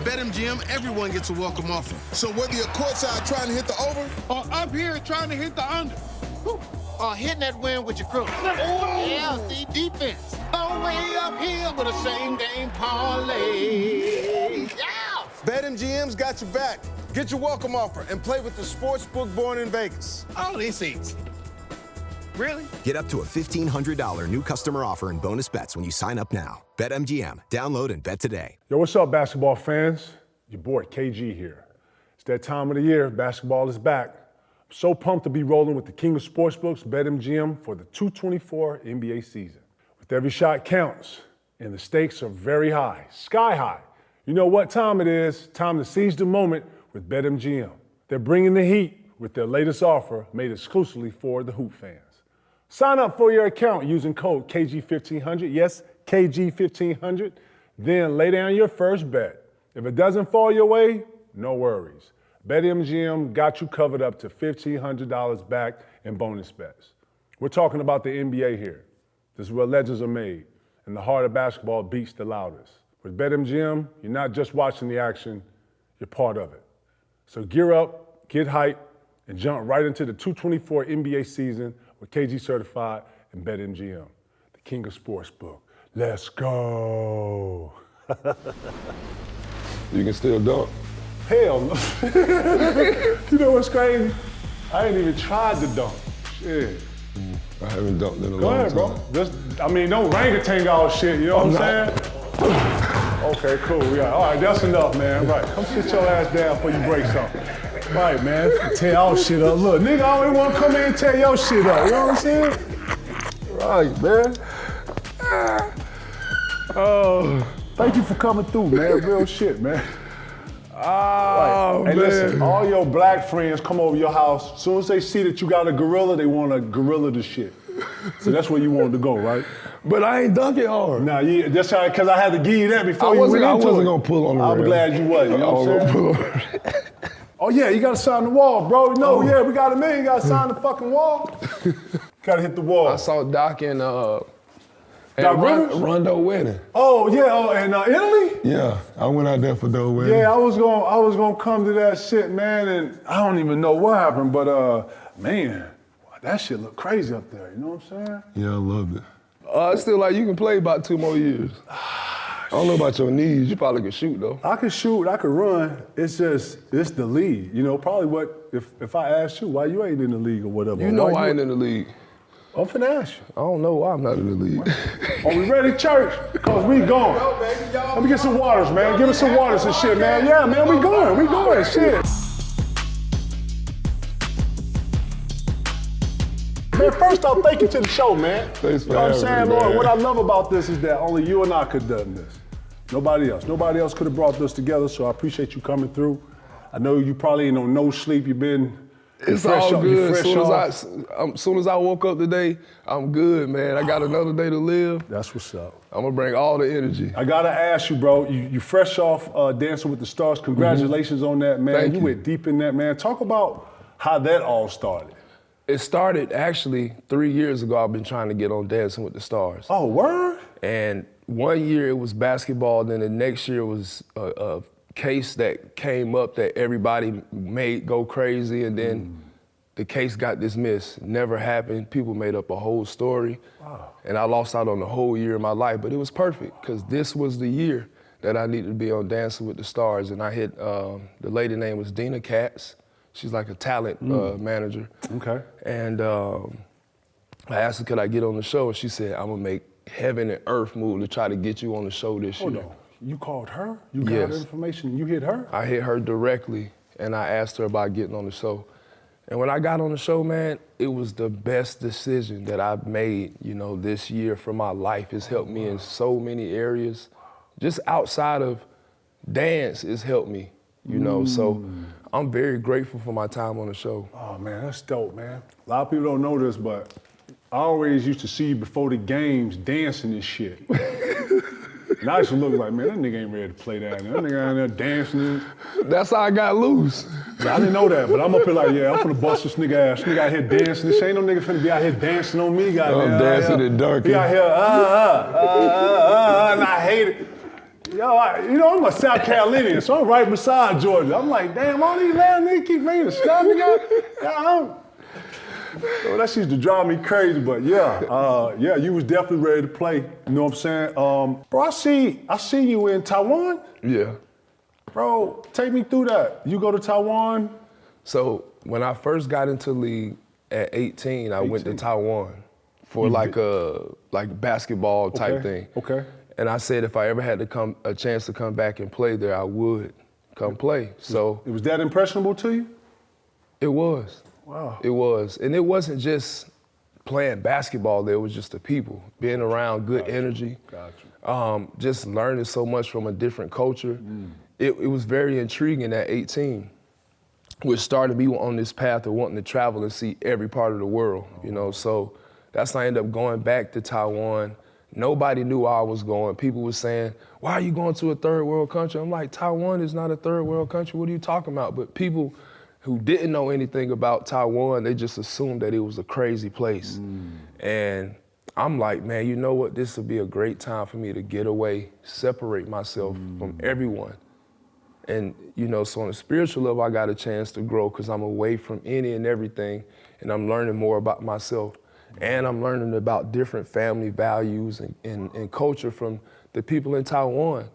BetMGM, everyone gets a welcome offer. So whether you're courtside trying to hit the over or up here trying to hit the under, or hitting that win with your crew. Oh, yeah, see, defense. All way up here with a same-game parlay. Yeah! BetMGM's got your back. Get your welcome offer and play with the sportsbook born in Vegas. Oh, this easy. Really? Get up to a $1,500 new customer offer and bonus bets when you sign up now. BetMGM. Download and bet today. Yo, what's up, basketball fans? Your boy, KG here. It's that time of the year. Basketball is back. I'm so pumped to be rolling with the king of sportsbooks, BetMGM, for the 224 NBA season. With every shot counts, and the stakes are very high, sky high. You know what time it is. Time to seize the moment with BetMGM. They're bringing the heat with their latest offer made exclusively for the Hoop fans. Sign up for your account using code KG1500. Yes, KG1500. Then lay down your first bet. If it doesn't fall your way, no worries. BetMGM got you covered up to $1,500 back in bonus bets. We're talking about the NBA here. This is where legends are made, and the heart of basketball beats the loudest. With BetMGM, you're not just watching the action, you're part of it. So gear up, get hyped, and jump right into the 224 NBA season with KG Certified and BetMGM, the king of sportsbook. Let's go. You can still dunk. Hell no. You know what's crazy? I ain't even tried to dunk. Shit. I haven't dunked in a long time. Go ahead, bro. Don't orangutan all shit, you know what I'm saying? Okay, cool. Yeah. All right, that's enough, man. Right. Come sit your ass down before you break something. Right, man. Tear your shit up. Look, nigga always want to come in and tear your shit up. You know what I'm saying? Right, man. Oh, thank you for coming through, man. Real shit, man. Oh, right. Hey, man. listen, all your black friends come over your house. As soon as they see that you got a gorilla, they want to gorilla the shit. So that's where you wanted to go, right? But I ain't dunking hard. Nah, that's right, because I had to give you that before you went into it. I wasn't going to pull on the rim. I'm glad you wasn't, you know what I'm saying? Oh, yeah, you got to sign the wall, bro. No, yeah, we got a man. You got to sign the fucking wall. Got to hit the wall. I saw Doc and Rondo wedding. Oh, yeah, in Italy? Yeah, I went out there for their wedding. Yeah, I was gonna come to that shit, man, and I don't even know what happened, but man, that shit looked crazy up there, you know what I'm saying? Yeah, I loved it. It's still like you can play about 2 more years. I don't know about your knees. You probably can shoot, though. I can shoot, I can run. It's the league. You know, probably if I asked you why you ain't in the league or whatever. You know I ain't in the league. I'm finna ask you. I don't know why I'm not in the league. Are we ready, church? Because we going. Let me get some waters, man. Give us some waters and shit, man. Yeah, man, we going, shit. Man, first off, thank you to the show, man. Thanks for you know what I'm saying, me, Lord? man. What I love about this is that only you and I could have done this. Nobody else. Nobody else could have brought this together, so I appreciate you coming through. I know you probably ain't on no sleep. You've been It's all good. As soon as I woke up today, I'm good, man. I got another day to live. That's what's up. I'm gonna bring all the energy. I gotta ask you, bro. You fresh off Dancing with the Stars. Congratulations on that, man. Thank you. Went deep in that, man. Talk about how that all started. It started actually 3 years ago. I've been trying to get on Dancing with the Stars. Oh, word? And 1 year it was basketball. Then the next year was a case that came up that everybody made go crazy, and then the case got dismissed. Never happened. People made up a whole story. Wow. And I lost out on the whole year of my life, but it was perfect because this was the year that I needed to be on Dancing with the Stars. And I hit, the lady name was Dina Katz. She's like a talent manager. Okay. And I asked her, could I get on the show? And she said, I'm gonna make heaven and earth move to try to get you on the show this year. Hold on. You called her? You got her information and you hit her? I hit her directly and I asked her about getting on the show. And when I got on the show, man, it was the best decision that I've made, this year for my life. It's helped me in so many areas. Just outside of dance, it's helped me, So I'm very grateful for my time on the show. Oh, man, that's dope, man. A lot of people don't know this, but I always used to see you before the games dancing and shit. And I used to look like, man, that nigga ain't ready to play that. That nigga out there dancing. That's how I got loose. I didn't know that, but I'm up here like, yeah, I'm finna bust this nigga ass. This nigga out here dancing. This ain't no nigga finna be out here dancing on me, goddamn. I'm dancing and darking. He out here, and I hate it. Yo, I'm a South Carolinian, so I'm right beside Georgia. I'm like, damn, all these land niggas keep bringing the stuff together. So that used to drive me crazy, but yeah, you was definitely ready to play. You know what I'm saying? Bro, I see you in Taiwan. Yeah. Bro, take me through that. You go to Taiwan? So when I first got into the league at 18, I went to Taiwan for like a basketball type thing. Okay. And I said if I ever had a chance to come back and play there, I would come play. So it was that impressionable to you? It was. Wow. It was. And it wasn't just playing basketball there, it was just the people, being around good energy. Gotcha. Just learning so much from a different culture. It was very intriguing at 18, which started me on this path of wanting to travel and see every part of the world, you know. So that's how I ended up going back to Taiwan. Nobody knew where I was going. People were saying, why are you going to a third world country? I'm like, Taiwan is not a third world country. What are you talking about? But people who didn't know anything about Taiwan, they just assumed that it was a crazy place. And I'm like, man, you know what? This would be a great time for me to get away, separate myself from everyone. And, you know, so on a spiritual level, I got a chance to grow because I'm away from any and everything, and I'm learning more about myself. And I'm learning about different family values and culture from the people in Taiwan.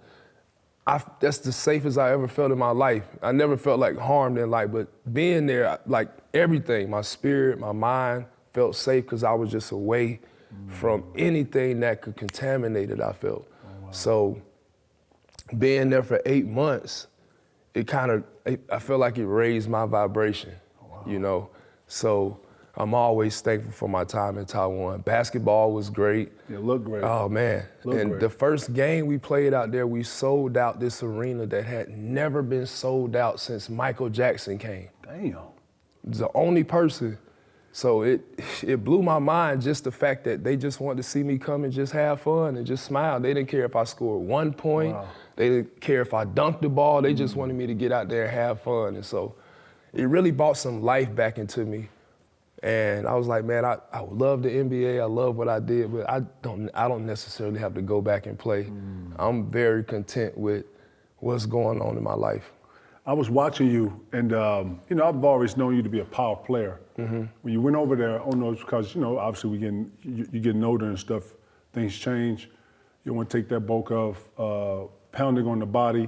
That's the safest I ever felt in my life. I never felt like harmed in life, but being there, like everything, my spirit, my mind felt safe because I was just away from anything that could contaminate it, I felt. So being there for 8 months, I felt like it raised my vibration, you know? So I'm always thankful for my time in Taiwan. Basketball was great. It looked great. Oh, man. The first game we played out there, we sold out this arena that had never been sold out since Michael Jackson came. Damn. It was the only person. So it blew my mind, just the fact that they just wanted to see me come and just have fun and just smile. They didn't care if I scored 1 point. Wow. They didn't care if I dunked the ball. They just wanted me to get out there and have fun. And so it really brought some life back into me. And I was like, man, I love the NBA. I love what I did, but I don't necessarily have to go back and play. I'm very content with what's going on in my life. I was watching you, and you know, I've always known you to be a power player. When you went over there, I don't know, because you know, obviously you're getting older and stuff. Things change. You want to take that bulk of pounding on the body,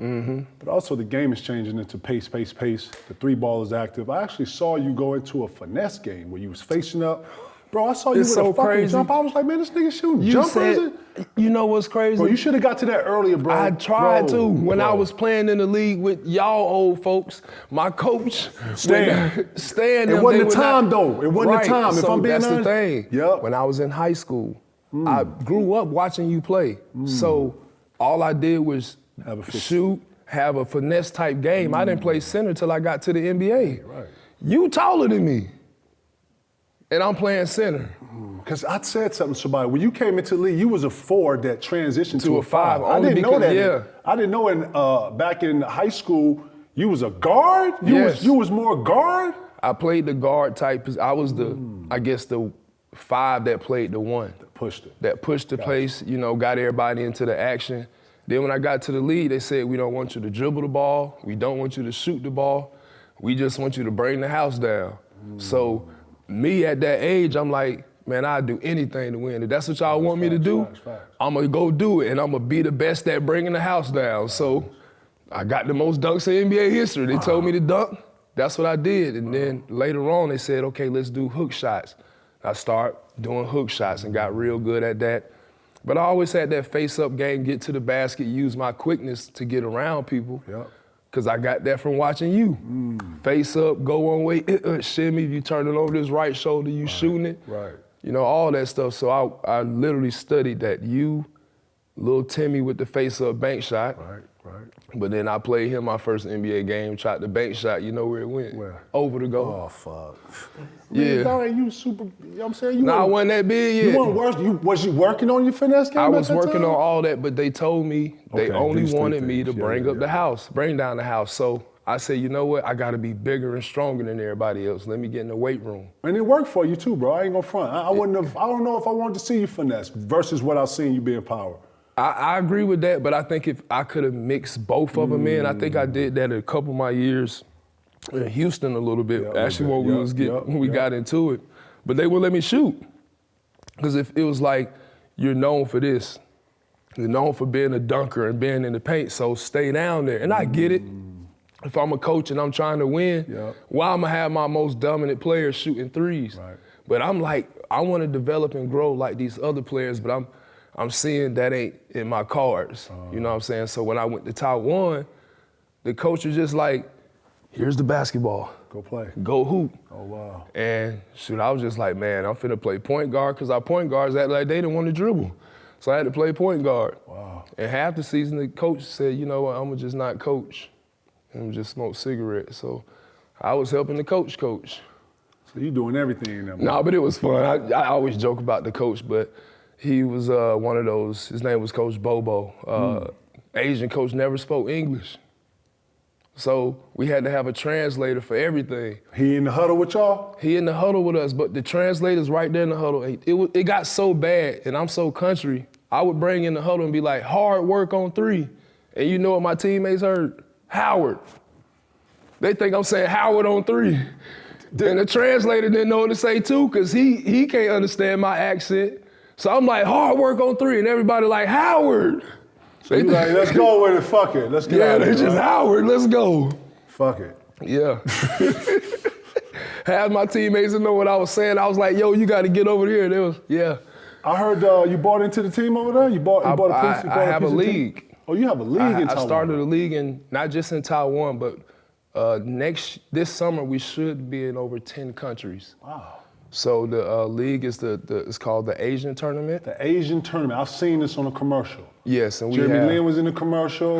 but also the game is changing into pace. The three ball is active. I actually saw you go into a finesse game where you was facing up. Bro, I saw you with a fucking jump. I was like, man, this nigga shooting jumpers. You know what's crazy? Bro, you should have got to that earlier, bro. I tried to. When I was playing in the league with y'all old folks, my coach, Stan. It wasn't the time, though. It wasn't the time, if I'm being honest. That's the thing. Yep. When I was in high school, I grew up watching you play. So all I did was shoot, have a finesse type game. I didn't play center till I got to the NBA. Right. You taller than me, and I'm playing center. Because I said something to somebody. When you came into the league, you was a 4 that transitioned to a 5. I Only didn't know that. Yeah. I didn't know back in high school, you was a guard? You was more guard? I played the guard type. I was I guess the 5 that played the 1. That pushed the pace, you know, got everybody into the action. Then when I got to the league, they said, we don't want you to dribble the ball. We don't want you to shoot the ball. We just want you to bring the house down. So me at that age, I'm like, man, I'd do anything to win. If that's what y'all want me to do, I'm going to go do it, and I'm going to be the best at bringing the house down. So I got the most dunks in NBA history. They told me to dunk. That's what I did. And then later on, they said, okay, let's do hook shots. I started doing hook shots and got real good at that. But I always had that face-up game, get to the basket, use my quickness to get around people. Because I got that from watching you. Face up, go one way, shimmy, you turn it over this right shoulder, you shooting it. You know, all that stuff. So I literally studied that. You, little Timmy with the face-up bank shot. But then I played him my first NBA game, tried the bank shot, you know where it went? Over the goal. Oh, fuck. Yeah. You super, you know what I'm saying? I wasn't that big yet. You weren't worse. Was you working on your finesse game? I was working on all that, but they told me they only wanted me to bring up the house, bring down the house. So I said, you know what? I got to be bigger and stronger than everybody else. Let me get in the weight room. And it worked for you too, bro. I ain't gonna front. I don't know if I wanted to see you finesse versus what I seen you being power. I agree with that, but I think if I could have mixed both of them in, I think I did that a couple of my years in Houston a little bit. Actually, when we got into it, but they wouldn't let me shoot because if it was like you're known for this, you're known for being a dunker and being in the paint, so stay down there. And I get it. If I'm a coach and I'm trying to win, why I'm gonna have my most dominant players shooting threes? Right. But I'm like, I want to develop and grow like these other players, but I'm seeing that ain't in my cards. You know what I'm saying? So when I went to Taiwan, the coach was just like, here's the basketball. Go play. Go hoop. Oh, wow. And shoot, I was just like, man, I'm finna play point guard because our point guards act like they didn't want to dribble. So I had to play point guard. Wow. And half the season, the coach said, you know what, I'm gonna just not coach. I'm gonna just smoke cigarettes. So I was helping the coach. So you doing everything in that moment. No, but it was fun. I always joke about the coach, but he was one of those, his name was Coach Bobo. Asian coach never spoke English. So we had to have a translator for everything. He in the huddle with y'all? He in the huddle with us, but the translator's right there in the huddle. It got so bad, and I'm so country, I would bring in the huddle and be like, hard work on three. And you know what my teammates heard? Howard. They think I'm saying Howard on three. And the translator didn't know what to say too, because he can't understand my accent. So I'm like, hard work on three, and everybody like, Howard. So you like, let's go with it, fuck it, let's get out of here. Yeah, they just, Howard, let's go. Fuck it. Yeah. Half my teammates didn't know what I was saying. I was like, yo, you got to get over here. They was, yeah. I heard you bought into the team over there? You bought a piece? I have a league. Oh, you have a league in Taiwan? I started a league not just in Taiwan, but this summer we should be in over 10 countries. Wow. So the league is it's called the Asian Tournament. The Asian Tournament. I've seen this on a commercial. Yes, and Jeremy Lin was in the commercial.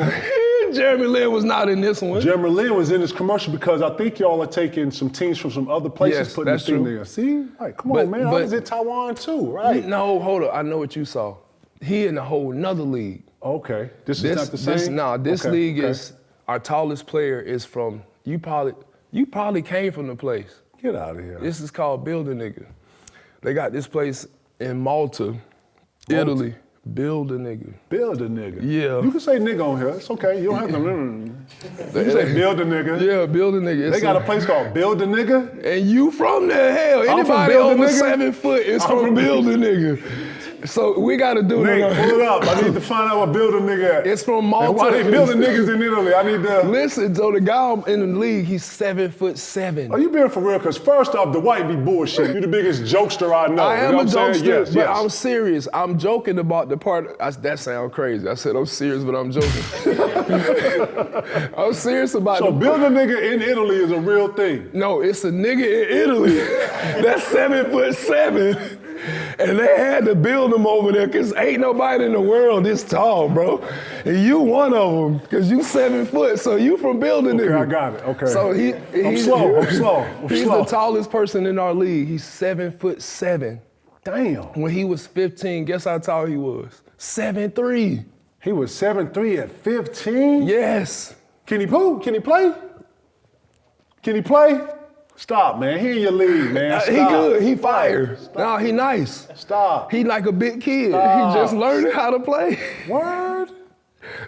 Jeremy Lin was not in this one. Jeremy Lin was in this commercial because I think y'all are taking some teams from some other places, putting the thing there. See? Like, come on, man. I was in Taiwan too, right? No, hold up. I know what you saw. He in a whole nother league. Okay. This is not the same? This league is, our tallest player is from, you probably came from the place. Get out of here. This is called Build a Nigga. They got this place in Malta, Italy. Build a nigga. Build a nigga. Yeah. You can say nigga on here. It's okay. You don't have to. You can say build a nigga. Yeah, build a nigga. They got a place called Build a Nigga. And you from there, hell. Anybody over 7 foot is from Build a Nigga. So we got to do Nate, pull it up. I need to find out what Build a Nigga at. It's from Malta. And why they building niggas in Italy? I need to. Listen, so the guy in the league, he's 7'7". Are you being for real? Because first off, Dwight be bullshit. You the biggest jokester I know. I am a jokester, but yes. I'm serious. I'm joking about the part. That sounds crazy. I said I'm serious, but I'm joking. I'm serious about So Build a Nigga in Italy is a real thing. No, it's a nigga in Italy that's 7'7". And they had to build them over there because ain't nobody in the world this tall, bro. And you one of them because you 7 foot, so you from Build a Nigga. Okay, I got it, okay. So I'm slow. He's the tallest person in our league. He's 7'7". Damn. When he was 15, guess how tall he was? 7'3". He was 7'3" at 15? Yes. Can he poop? Can he play? Can he play? Stop, man. He in your league, man. Stop. He good. He fire. No, he nice. Stop. He like a big kid. Stop. He just learning how to play. Word?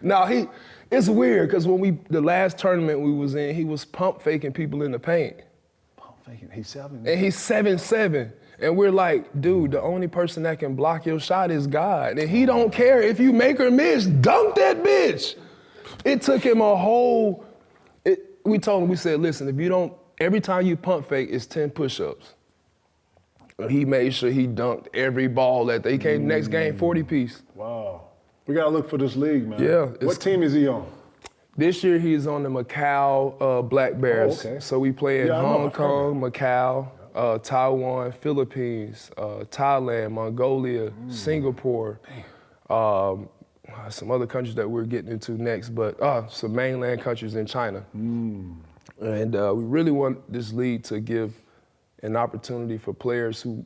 No, it's weird because the last tournament we was in, he was pump faking people in the paint. Pump faking? He's 7? And he's 7'7". And we're like, dude, the only person that can block your shot is God. And he don't care if you make or miss, dunk that bitch. It took him we told him, we said, listen, if you don't, every time you pump fake, it's 10 push-ups. He made sure he dunked every ball that they came next game, 40-piece. Wow. We got to look for this league, man. Yeah. What team is he on? This year he's on the Macau Black Bears. Oh, okay. So we play in Hong Kong, Macau, Taiwan, Philippines, Thailand, Mongolia, Singapore, some other countries that we're getting into next, but some mainland countries in China. And we really want this league to give an opportunity for players who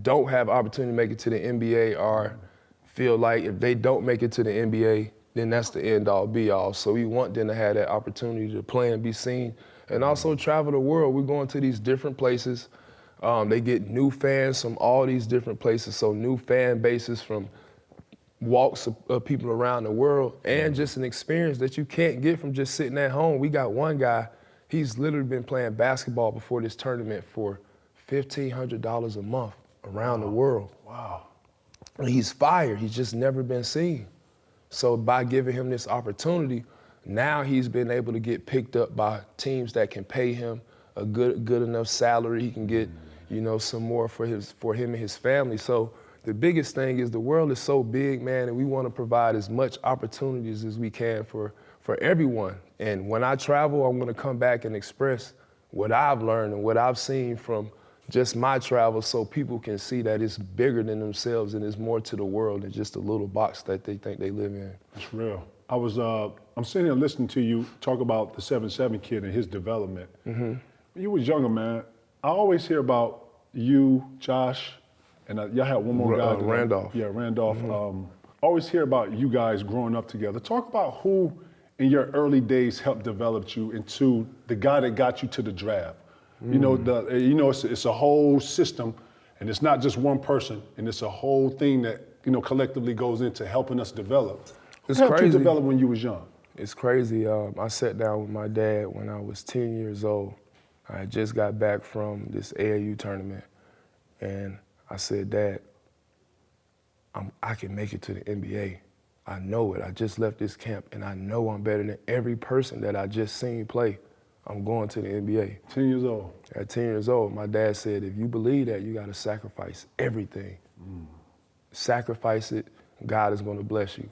don't have opportunity to make it to the NBA or feel like if they don't make it to the NBA, then that's the end all be all. So we want them to have that opportunity to play and be seen and also travel the world. We're going to these different places. They get new fans from all these different places. So new fan bases from walks of people around the world, and just an experience that you can't get from just sitting at home. We got one guy, he's literally been playing basketball before this tournament for $1,500 a month around the world. Wow. And he's fired, he's just never been seen. So by giving him this opportunity, now he's been able to get picked up by teams that can pay him a good enough salary. He can get, you know, some more for him and his family. So the biggest thing is the world is so big, man, and we want to provide as much opportunities as we can for everyone. And when I travel, I'm going to come back and express what I've learned and what I've seen from just my travels, so people can see that it's bigger than themselves and there's more to the world than just a little box that they think they live in. It's real. I'm sitting here listening to you talk about the 7'7" kid and his development. Mm-hmm. When you was younger, man, I always hear about you, Josh, and y'all had one more guy. Randolph. Yeah, Randolph. Mm-hmm. Always hear about you guys growing up together. Talk about who in your early days helped develop you into the guy that got you to the draft. You know, it's a whole system, and it's not just one person, and it's a whole thing that, you know, collectively goes into helping us develop. It's How helped crazy. you develop when you was young? It's crazy. I sat down with my dad when I was 10 years old. I had just got back from this AAU tournament, and I said, Dad, I can make it to the NBA. I know it. I just left this camp, and I know I'm better than every person that I just seen play. I'm going to the NBA. 10 years old. At 10 years old, my dad said, if you believe that, you got to sacrifice everything. Sacrifice it, God is going to bless you.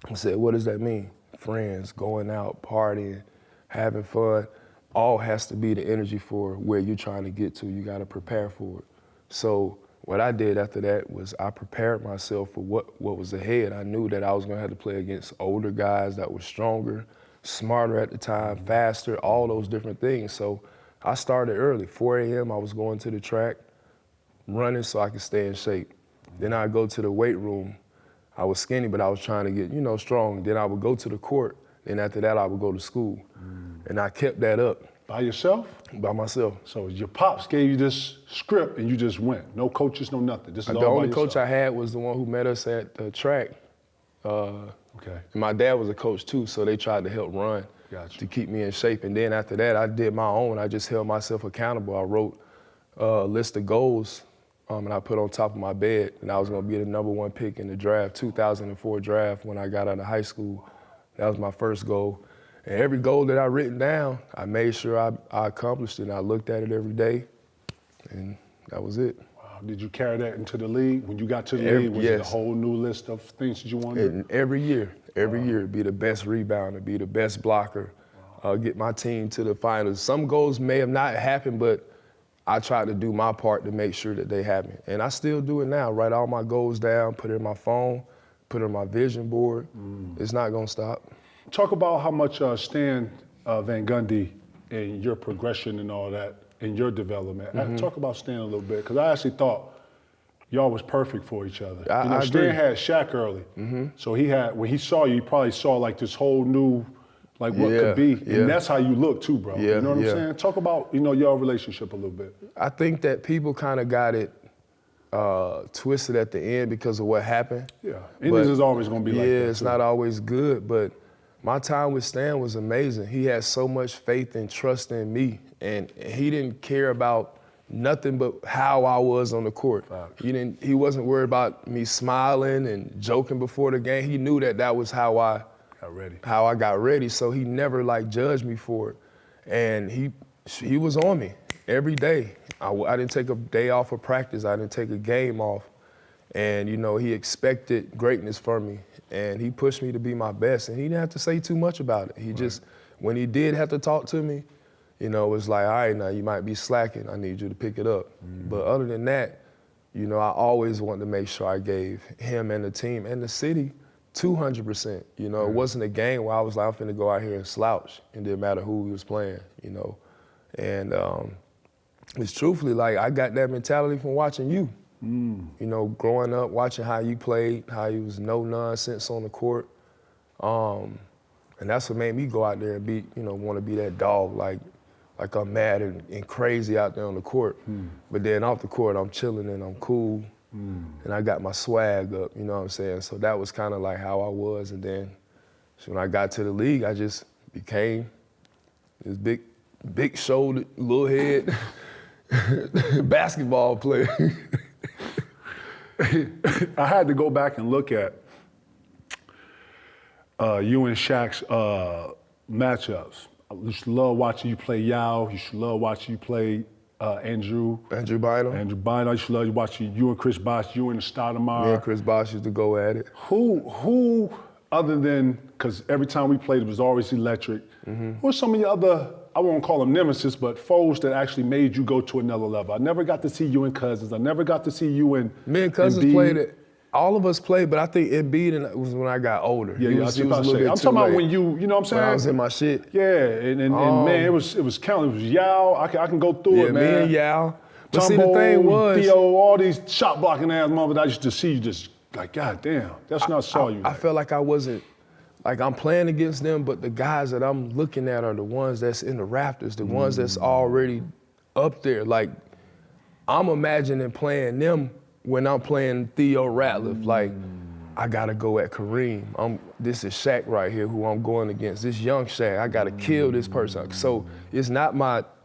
I said, what does that mean? Friends, going out, partying, having fun, all has to be the energy for where you're trying to get to. You got to prepare for it. So what I did after that was I prepared myself for what was ahead. I knew that I was going to have to play against older guys that were stronger, smarter at the time, faster, all those different things. So I started early. 4 a.m. I was going to the track, running so I could stay in shape. Then I'd go to the weight room. I was skinny, but I was trying to get, you know, strong. Then I would go to the court. Then after that, I would go to school. And I kept that up. By yourself? By myself. So your pops gave you this script and you just went. No coaches, no nothing. This is The all by only yourself. coach I had was the one who met us at the track. Okay. And my dad was a coach too, so they tried to help run Gotcha. to keep me in shape. And then after that, I did my own. I just held myself accountable. I wrote a list of goals and I put on top of my bed, and I was gonna be the #1 pick in the draft, 2004 draft when I got out of high school. That was my first goal. And every goal that I written down, I made sure I accomplished it, and I looked at it every day, and that was it. Wow. Did you carry that into the league? When you got to the league, was it a yes. whole new list of things that you wanted? And every year, be the best rebounder, be the best blocker, get my team to the finals. Some goals may have not happened, but I tried to do my part to make sure that they happen. And I still do it now, write all my goals down, put it in my phone, put it on my vision board. It's not gonna stop. Talk about how much Stan Van Gundy and your progression and all that, and your development. Talk about Stan a little bit, because I actually thought y'all was perfect for each other. I Stan agree. had Shaq early, so when he saw you, he probably saw like this whole new, like what could be, and that's how you look too, bro. You know what I'm saying? Talk about your relationship a little bit. I think that people kind of got it twisted at the end because of what happened. Yeah, Indians is always gonna be like that. Yeah, it's too. not always good, but my time with Stan was amazing. He had so much faith and trust in me, and he didn't care about nothing but how I was on the court. He wasn't worried about me smiling and joking before the game. He knew that was how I got ready, so he never judged me for it. And he was on me every day. I didn't take a day off of practice. I didn't take a game off. And he expected greatness from me, and he pushed me to be my best, and he didn't have to say too much about it. He just, when he did have to talk to me, it was like, all right, now you might be slacking. I need you to pick it up. But other than that, I always wanted to make sure I gave him and the team and the city 200%. It wasn't a game where I was like, I'm finna go out here and slouch. It didn't matter who we was playing, And it's truthfully, I got that mentality from watching you. Growing up, watching how you played, how you was no nonsense on the court. And that's what made me go out there and be, want to be that dog, like I'm mad and crazy out there on the court. But then off the court, I'm chilling and I'm cool And I got my swag up, you know what I'm saying? So that was kind of like how I was. And then so when I got to the league, I just became this big shouldered, little head basketball player. I had to go back and look at you and Shaq's matchups. I used to love watching you play Yao. You should love watching you play Andrew Bynum. I used to love watching you and Chris Bosh, you and Stoudemire. Me and Chris Bosh used to go at it. Who other than, because every time we played it was always electric, who are some of your other, I won't call them nemesis, but foes that actually made you go to another level? I never got to see you and Cousins. I never got to see you and Me and Cousins Embiid. played it. All of us played, but I think Embiid was when I got older. Yeah, He was a little bit I'm too talking about late. when you know what I'm saying? When I was in my shit. Yeah, and man, it was counting. It was Yao. I can go through it, man. Me and Yao. But Tumbo, see, the thing was, Theo, all these shot blocking ass motherfuckers. I used to see you just like, God damn, that's not saw you. I felt like I wasn't, like I'm playing against them, but the guys that I'm looking at are the ones that's in the rafters, the ones that's already up there. Like, I'm imagining playing them when I'm playing Theo Ratliff. Like, I gotta go at Kareem. This is Shaq right here who I'm going against. This young Shaq, I gotta kill this person. So it's not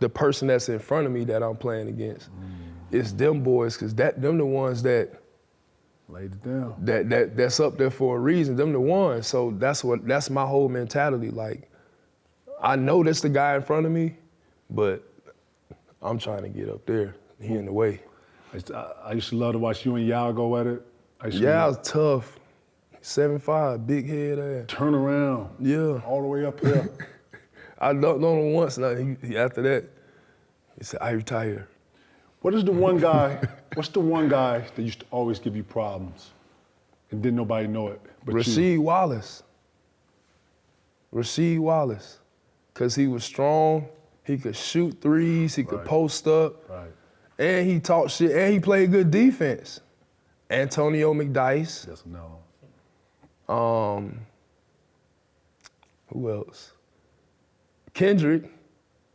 the person that's in front of me that I'm playing against. It's them boys, cause them the ones that laid it down. That's up there for a reason. Them the ones. So that's my whole mentality. Like, I know that's the guy in front of me, but I'm trying to get up there. He in the way. I used to love to watch you and Yao go at it. Yeah, I was tough. 7'5", big head ass. Turn around. Yeah. All the way up here. I dunked on him once. Now after that, he said, I retire. What's the one guy that used to always give you problems and didn't nobody know it? But Rasheed Wallace. Rasheed Wallace. Because he was strong, he could shoot threes, he could post up, and he talked shit, and he played good defense. Antonio McDyess. Yes, no. Who else? Kendrick.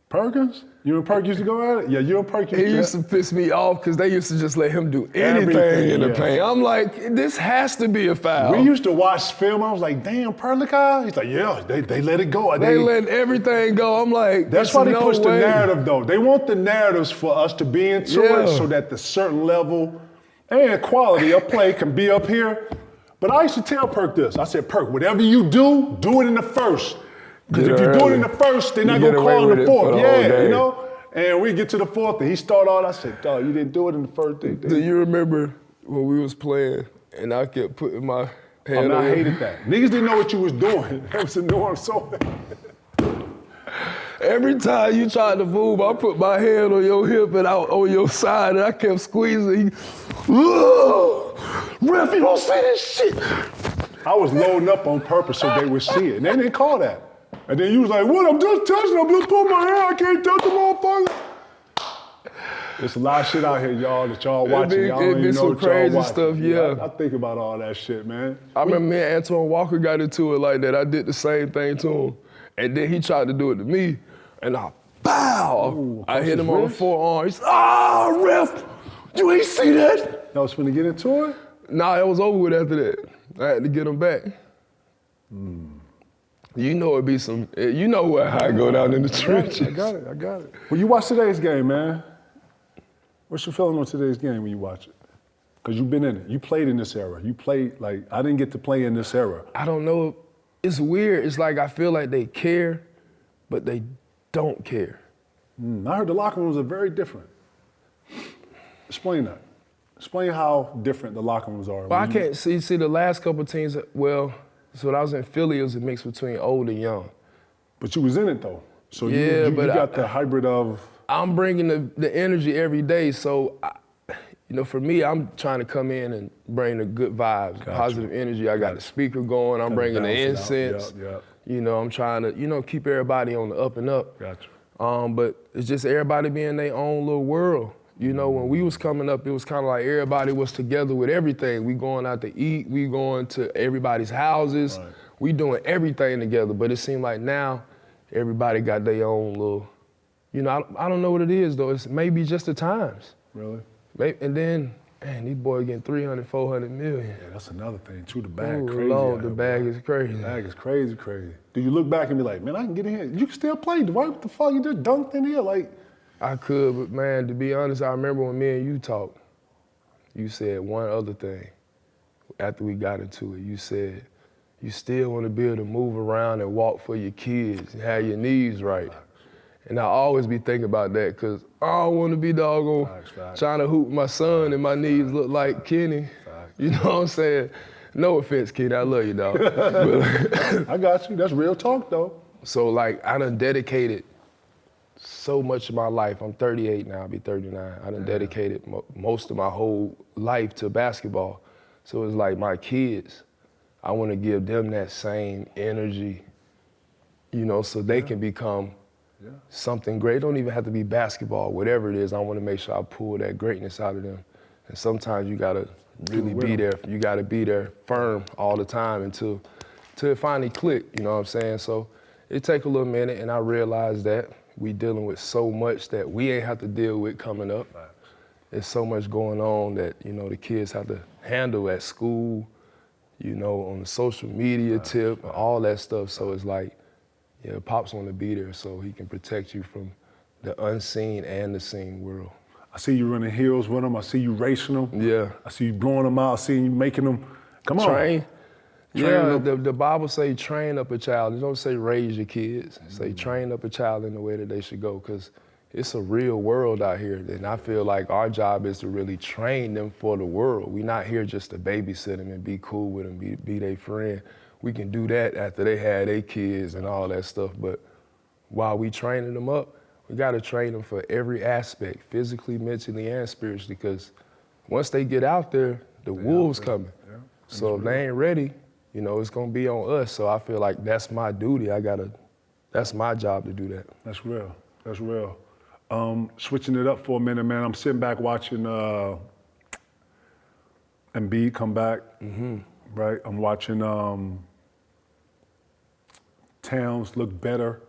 Perkins? You and Perk used to go at it? Yeah, you and Perk used to piss me off because they used to just let him do anything in the paint. I'm like, this has to be a foul. We used to watch film. I was like, damn, Perk, look how. He's like, yeah, they let it go. They let everything go. I'm like, that's why they push the narrative, though. They want the narratives for us to be into it so that the certain level and quality of play can be up here. But I used to tell Perk this. I said, Perk, whatever you do it in the first. Because if you do it in the first, they're not going to call in the fourth. Yeah, you know? And we get to the fourth, and he started all, I said, dog, you didn't do it in the first. Do you remember when we was playing, and I kept putting my hand I hated that. Niggas didn't know what you was doing. That was the norm. So every time you tried to move, I put my hand on your hip and out on your side, and I kept squeezing. Ref, you don't say this shit. I was loading up on purpose so they would see it, and they didn't call that. And then you was like, what, I'm just touching, I'm just putting my hand, I can't touch the motherfucker. There's a lot of shit out here, y'all, that y'all watching. Y'all don't even know what y'all watching. Stuff, yeah. I think about all that shit, man. I remember me and Antoine Walker got into it like that. I did the same thing to him. And then he tried to do it to me, and bow! Ooh, I hit him on the forearm. He said, ref, you ain't see that? Y'all was finna get into it? Nah, it was over with after that. I had to get him back. You know it'd be some, you know how I go down in the trenches. I got it. Well, you watch today's game, man. What's your feeling on today's game when you watch it? Because you've been in it. You played in this era. You played, like, I didn't get to play in this era. I don't know. It's weird. It's like I feel like they care, but they don't care. I heard the locker rooms are very different. Explain that. Explain how different the locker rooms are. Well, I can't see the last couple of teams, so when I was in Philly, it was a mix between old and young. But you was in it, though. So yeah, you got the hybrid of... I'm bringing the energy every day, so, for me, I'm trying to come in and bring the good vibes, positive energy. I got the speaker going, I'm bringing the incense. I'm trying to, keep everybody on the up and up. Gotcha. But it's just everybody being their own little world. When we was coming up, it was kind of like everybody was together with everything. We going out to eat, we going to everybody's houses, we doing everything together. But it seemed like now everybody got their own little, I don't know what it is though. It's maybe just the times. Really? And then man, these boys getting 300, 400 million. Yeah, that's another thing too. The bag Ooh, crazy. Lord, out the here, bag bro. is crazy. The bag is crazy, crazy. Do you look back and be like, man, I can get in here. You can still play, Dwight. What the fuck? You just dunked in here, like. I could, but man, to be honest, I remember when me and you talked, you said one other thing after we got into it. You said you still want to be able to move around and walk for your kids and have your knees right. And I always be thinking about that because I don't want to be doggone trying to hoop my son and my knees look like Kenny. You know what I'm saying? No offense, Kenny, I love you, dog. I got you. That's real talk, though. So, like, I done dedicated so much of my life. I'm 38 now, I'll be 39. I done dedicated most of my whole life to basketball. So it's like my kids, I want to give them that same energy, you know, so they can become something great. It don't even have to be basketball, whatever it is. I want to make sure I pull that greatness out of them. And sometimes you gotta really be there. You gotta be there firm all the time until it finally click, you know what I'm saying? So it take a little minute, and I realized that we dealing with so much that we ain't have to deal with coming up. There's so much going on that, you know, the kids have to handle at school, you know, on the social media tip, all that stuff. So it's like, yeah, Pops want to be there so he can protect you from the unseen and the seen world. I see you running heels with them. I see you racing them. Yeah. I see you blowing them out. I see you making them. Come on. Train. Yeah, the Bible say train up a child. It don't say raise your kids. It say train up a child in the way that they should go, because it's a real world out here. And I feel like our job is to really train them for the world. We're not here just to babysit them and be cool with them, be their friend. We can do that after they had their kids and all that stuff. But while we training them up, we got to train them for every aspect, physically, mentally, and spiritually, because once they get out there, the wolves coming. Yeah. So if they ain't ready, you know, it's gonna be on us. So I feel like that's my duty. That's my job to do that. That's real. That's real. Switching it up for a minute, man. I'm sitting back watching Embiid come back. Right. I'm watching Towns look better.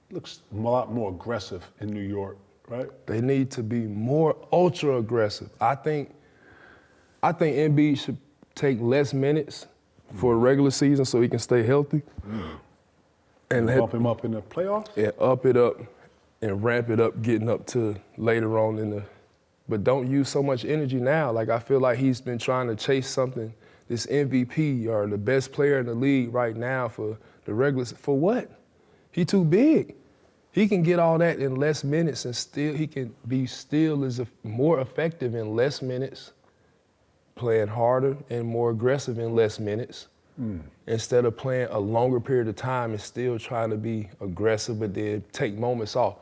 Looks a lot more aggressive in New York. Right. They need to be more ultra aggressive. I think Embiid should take less minutes for a regular season so he can stay healthy. And bump him up in the playoffs? Yeah, up it up and ramp it up, getting up to later on in the, but don't use so much energy now. Like, I feel like he's been trying to chase something, this MVP or the best player in the league right now for the regular, for what? He too big. He can get all that in less minutes and still, he can be still as more effective in less minutes, playing harder and more aggressive in less minutes, instead of playing a longer period of time and still trying to be aggressive but then take moments off.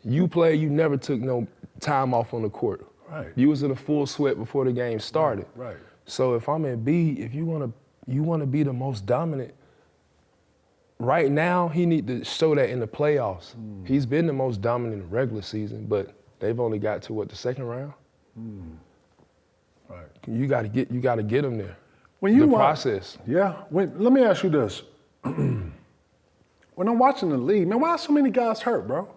You never took no time off on the court. Right. You was in a full sweat before the game started. Right. So if I'm Embiid, if you wanna be the most dominant, right now he need to show that in the playoffs. He's been the most dominant in the regular season, but they've only got to the second round? Right. You gotta get him there. When you process. Yeah. Let me ask you this. When I'm watching the league, man, why are so many guys hurt, bro?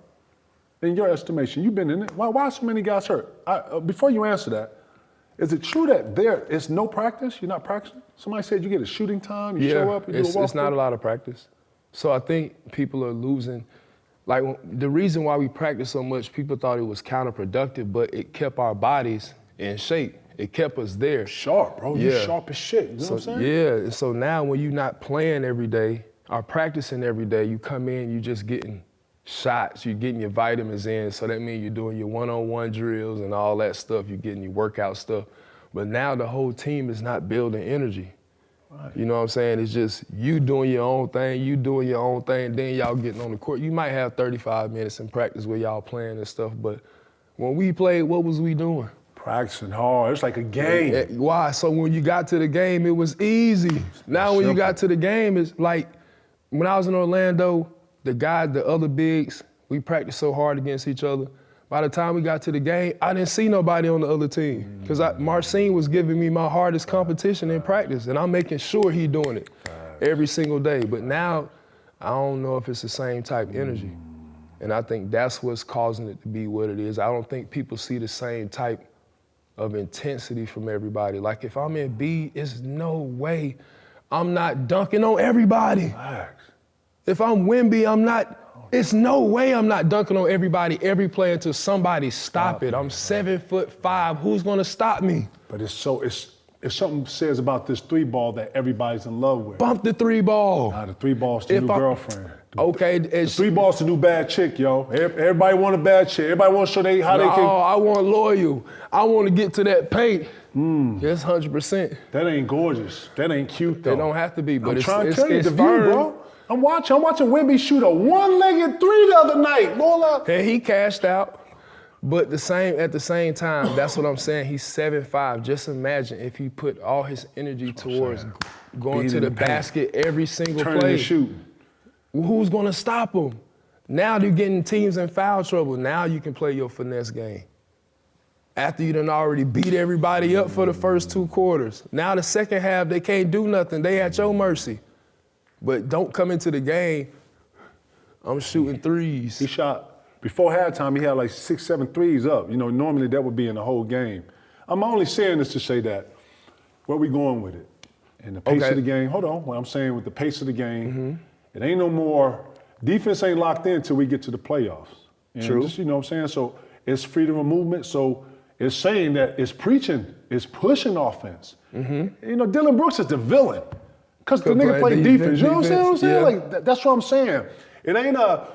In your estimation, you've been in it. Why are so many guys hurt? Before you answer that, is it true that there is no practice? You're not practicing? Somebody said you get a shooting time, you show up, you do a walkthrough? It's not a lot of practice. So I think people are losing. Like, the reason why we practice so much, people thought it was counterproductive, but it kept our bodies in shape. It kept us there. Sharp, bro. Yeah. You sharp as shit. You know what I'm saying? Yeah. So now when you're not playing every day or practicing every day, you come in, you just getting shots, you're getting your vitamins in. So that means you're doing your one-on-one drills and all that stuff. You're getting your workout stuff. But now the whole team is not building energy. Right. You know what I'm saying? It's just you doing your own thing, then y'all getting on the court. You might have 35 minutes in practice where y'all playing and stuff, but when we played, what was we doing? Practicing hard. It's like a game. Why? So when you got to the game, it was easy. Now when you got to the game, it's like, when I was in Orlando, the other bigs, we practiced so hard against each other. By the time we got to the game, I didn't see nobody on the other team. Because Marcin was giving me my hardest competition in practice, and I'm making sure he's doing it every single day. But now, I don't know if it's the same type of energy. And I think that's what's causing it to be what it is. I don't think people see the same type of intensity from everybody. Like if I'm Embiid, it's no way I'm not dunking on everybody. Relax. If I'm Wemby, it's no way I'm not dunking on everybody, every play until somebody stop it. I'm 7'5". Who's gonna stop me? But it's something says about this 3-ball that everybody's in love with. Bump the 3-ball. Nah, the 3-ball's the new girlfriend. Okay. The 3-ball's the new bad chick, yo. Everybody want a bad chick. Everybody want to show how they can. Oh, I want loyal. I want to get to that paint. That's 100%. That ain't gorgeous. That ain't cute, though. They don't have to be, but I'm it's trying to tell you, it's the view, firm. bro. I'm watching Wemby shoot a one-legged 3 the other night. Lola. And he cashed out. But at the same time, that's what I'm saying. He's 7'5". Just imagine if he put all his energy towards going to the basket every single Turning play. and shooting. Who's gonna stop him? Now they're getting teams in foul trouble. Now you can play your finesse game. After you done already beat everybody up for the first 2 quarters. Now the second half, they can't do nothing. They at your mercy. But don't come into the game, I'm shooting threes. He shot. Before halftime, he had like 6, 7 threes up. You know, normally that would be in the whole game. I'm only saying this to say that, where we going with it? And the pace of the game, hold on, what I'm saying with the pace of the game, it ain't no more, defense ain't locked in until we get to the playoffs. And True. Just, you know what I'm saying? So it's freedom of movement. So it's saying that it's preaching, it's pushing offense. You know, Dylan Brooks is the villain. Because the nigga play defense. You know what I'm saying? Yeah. Like, that's what I'm saying. It ain't a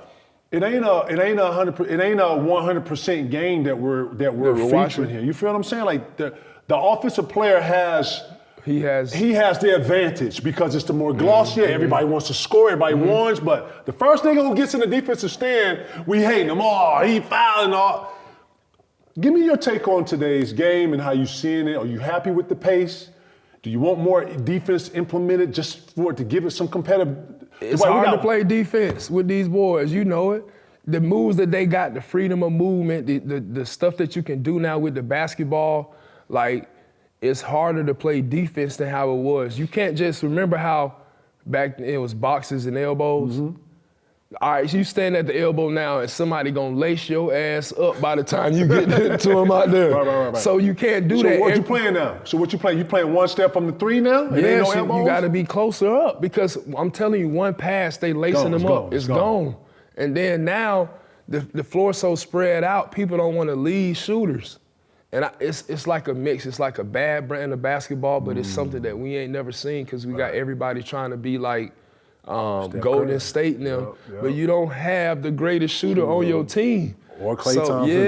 100% game that we're featuring watching here. You feel what I'm saying? Like the offensive player has the advantage because it's the more glossier. Everybody wants to score. Everybody wants. But the first nigga who gets in the defensive stand, we hating him. Oh, he fouling all. Give me your take on today's game and how you seeing it. Are you happy with the pace? Do you want more defense implemented just for it to give it some competitive? It's hard to play defense with these boys, you know it. The moves that they got, the freedom of movement, the stuff that you can do now with the basketball, like, it's harder to play defense than how it was. You can't just remember how back then it was boxes and elbows. All right, so you stand at the elbow now and somebody gonna lace your ass up by the time you get to him out there. Right. So you can't do that. So what you playing now? So what you playing? You playing one step from the 3 now? And Yeah, ain't no so elbows? you gotta be closer up because I'm telling you, one pass, they lacing them up. It's gone. And then now, the floor's so spread out, people don't wanna lead shooters. And it's like a mix. It's like a bad brand of basketball, but it's something that we ain't never seen because we got everybody trying to be like Golden State now. Yep. But you don't have the greatest shooter on your team. Or Klay Thompson, or, you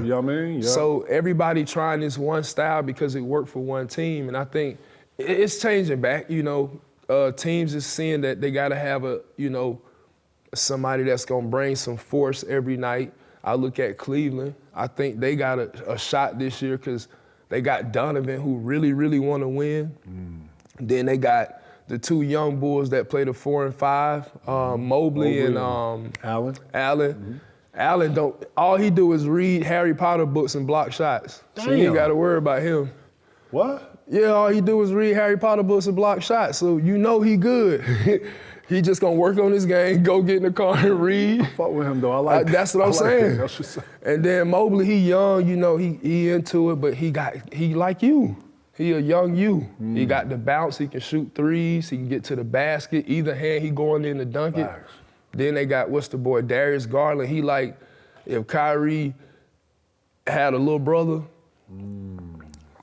know what I mean? Yep. So everybody trying this one style because it worked for one team. And I think it's changing back, you know. Teams is seeing that they gotta have somebody that's gonna bring some force every night. I look at Cleveland. I think they got a shot this year because they got Donovan who really, really want to win. Then they got the 2 young bulls that play the 4 and 5, Mobley and Allen. Allen all he do is read Harry Potter books and block shots. So you ain't got to worry about him. What? Yeah, all he do is read Harry Potter books and block shots. So you know he good. He just gonna work on his game, go get in the car and read. I fuck with him though. I like that. That's what I'm saying. That's what's up. And then Mobley, he young, you know, he into it, but he like you. He a young you. He got the bounce, he can shoot threes, he can get to the basket. Either hand, he going in to dunk it. Then they got, what's the boy, Darius Garland. He like, if Kyrie had a little brother,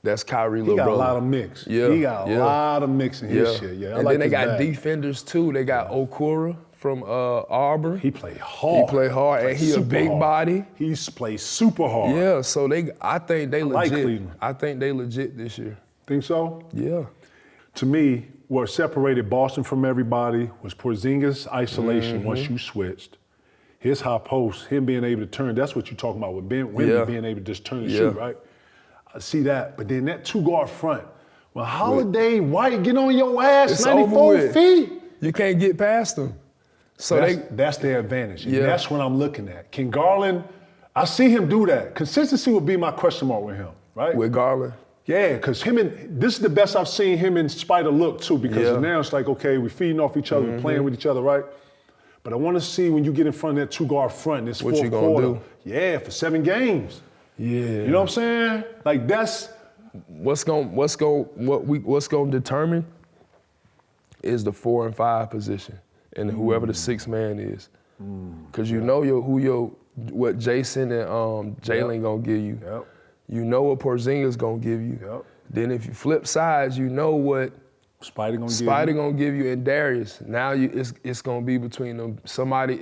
that's Kyrie little brother. He got a lot of mix. Yeah. He got a lot of mix in his shit. Yeah. And then they got defenders too. They got Okura from Auburn. He play hard. And he a big body. He plays super hard. Yeah, so I think they legit. like Cleveland. I think they legit this year. Think so? Yeah. To me, what separated Boston from everybody was Porzingis' isolation once you switched. His high post, him being able to turn, that's what you're talking about with Wemby being able to just turn and shoot, right? I see that, but then that 2-guard front, when Holiday, White get on your ass, It's 94 feet. You can't get past them. So that's their advantage, and that's what I'm looking at. Can Garland, I see him do that. Consistency would be my question mark with him, right? With Garland? Yeah, because this is the best I've seen him in spite of look too, because now it's like, okay, we're feeding off each other, we're playing with each other, right? But I want to see when you get in front of that 2-guard front, this what fourth you gonna quarter. do? Yeah, for 7 games. Yeah. You know what I'm saying? Like that's what's gonna determine is the 4 and 5 position, and whoever the 6th man is, because you know what Jason and Jalen gonna give you. Yep. You know what Porzingis gonna give you. Yep. Then if you flip sides, you know what Spidey gonna give you and Darius. Now it's gonna be between them. Somebody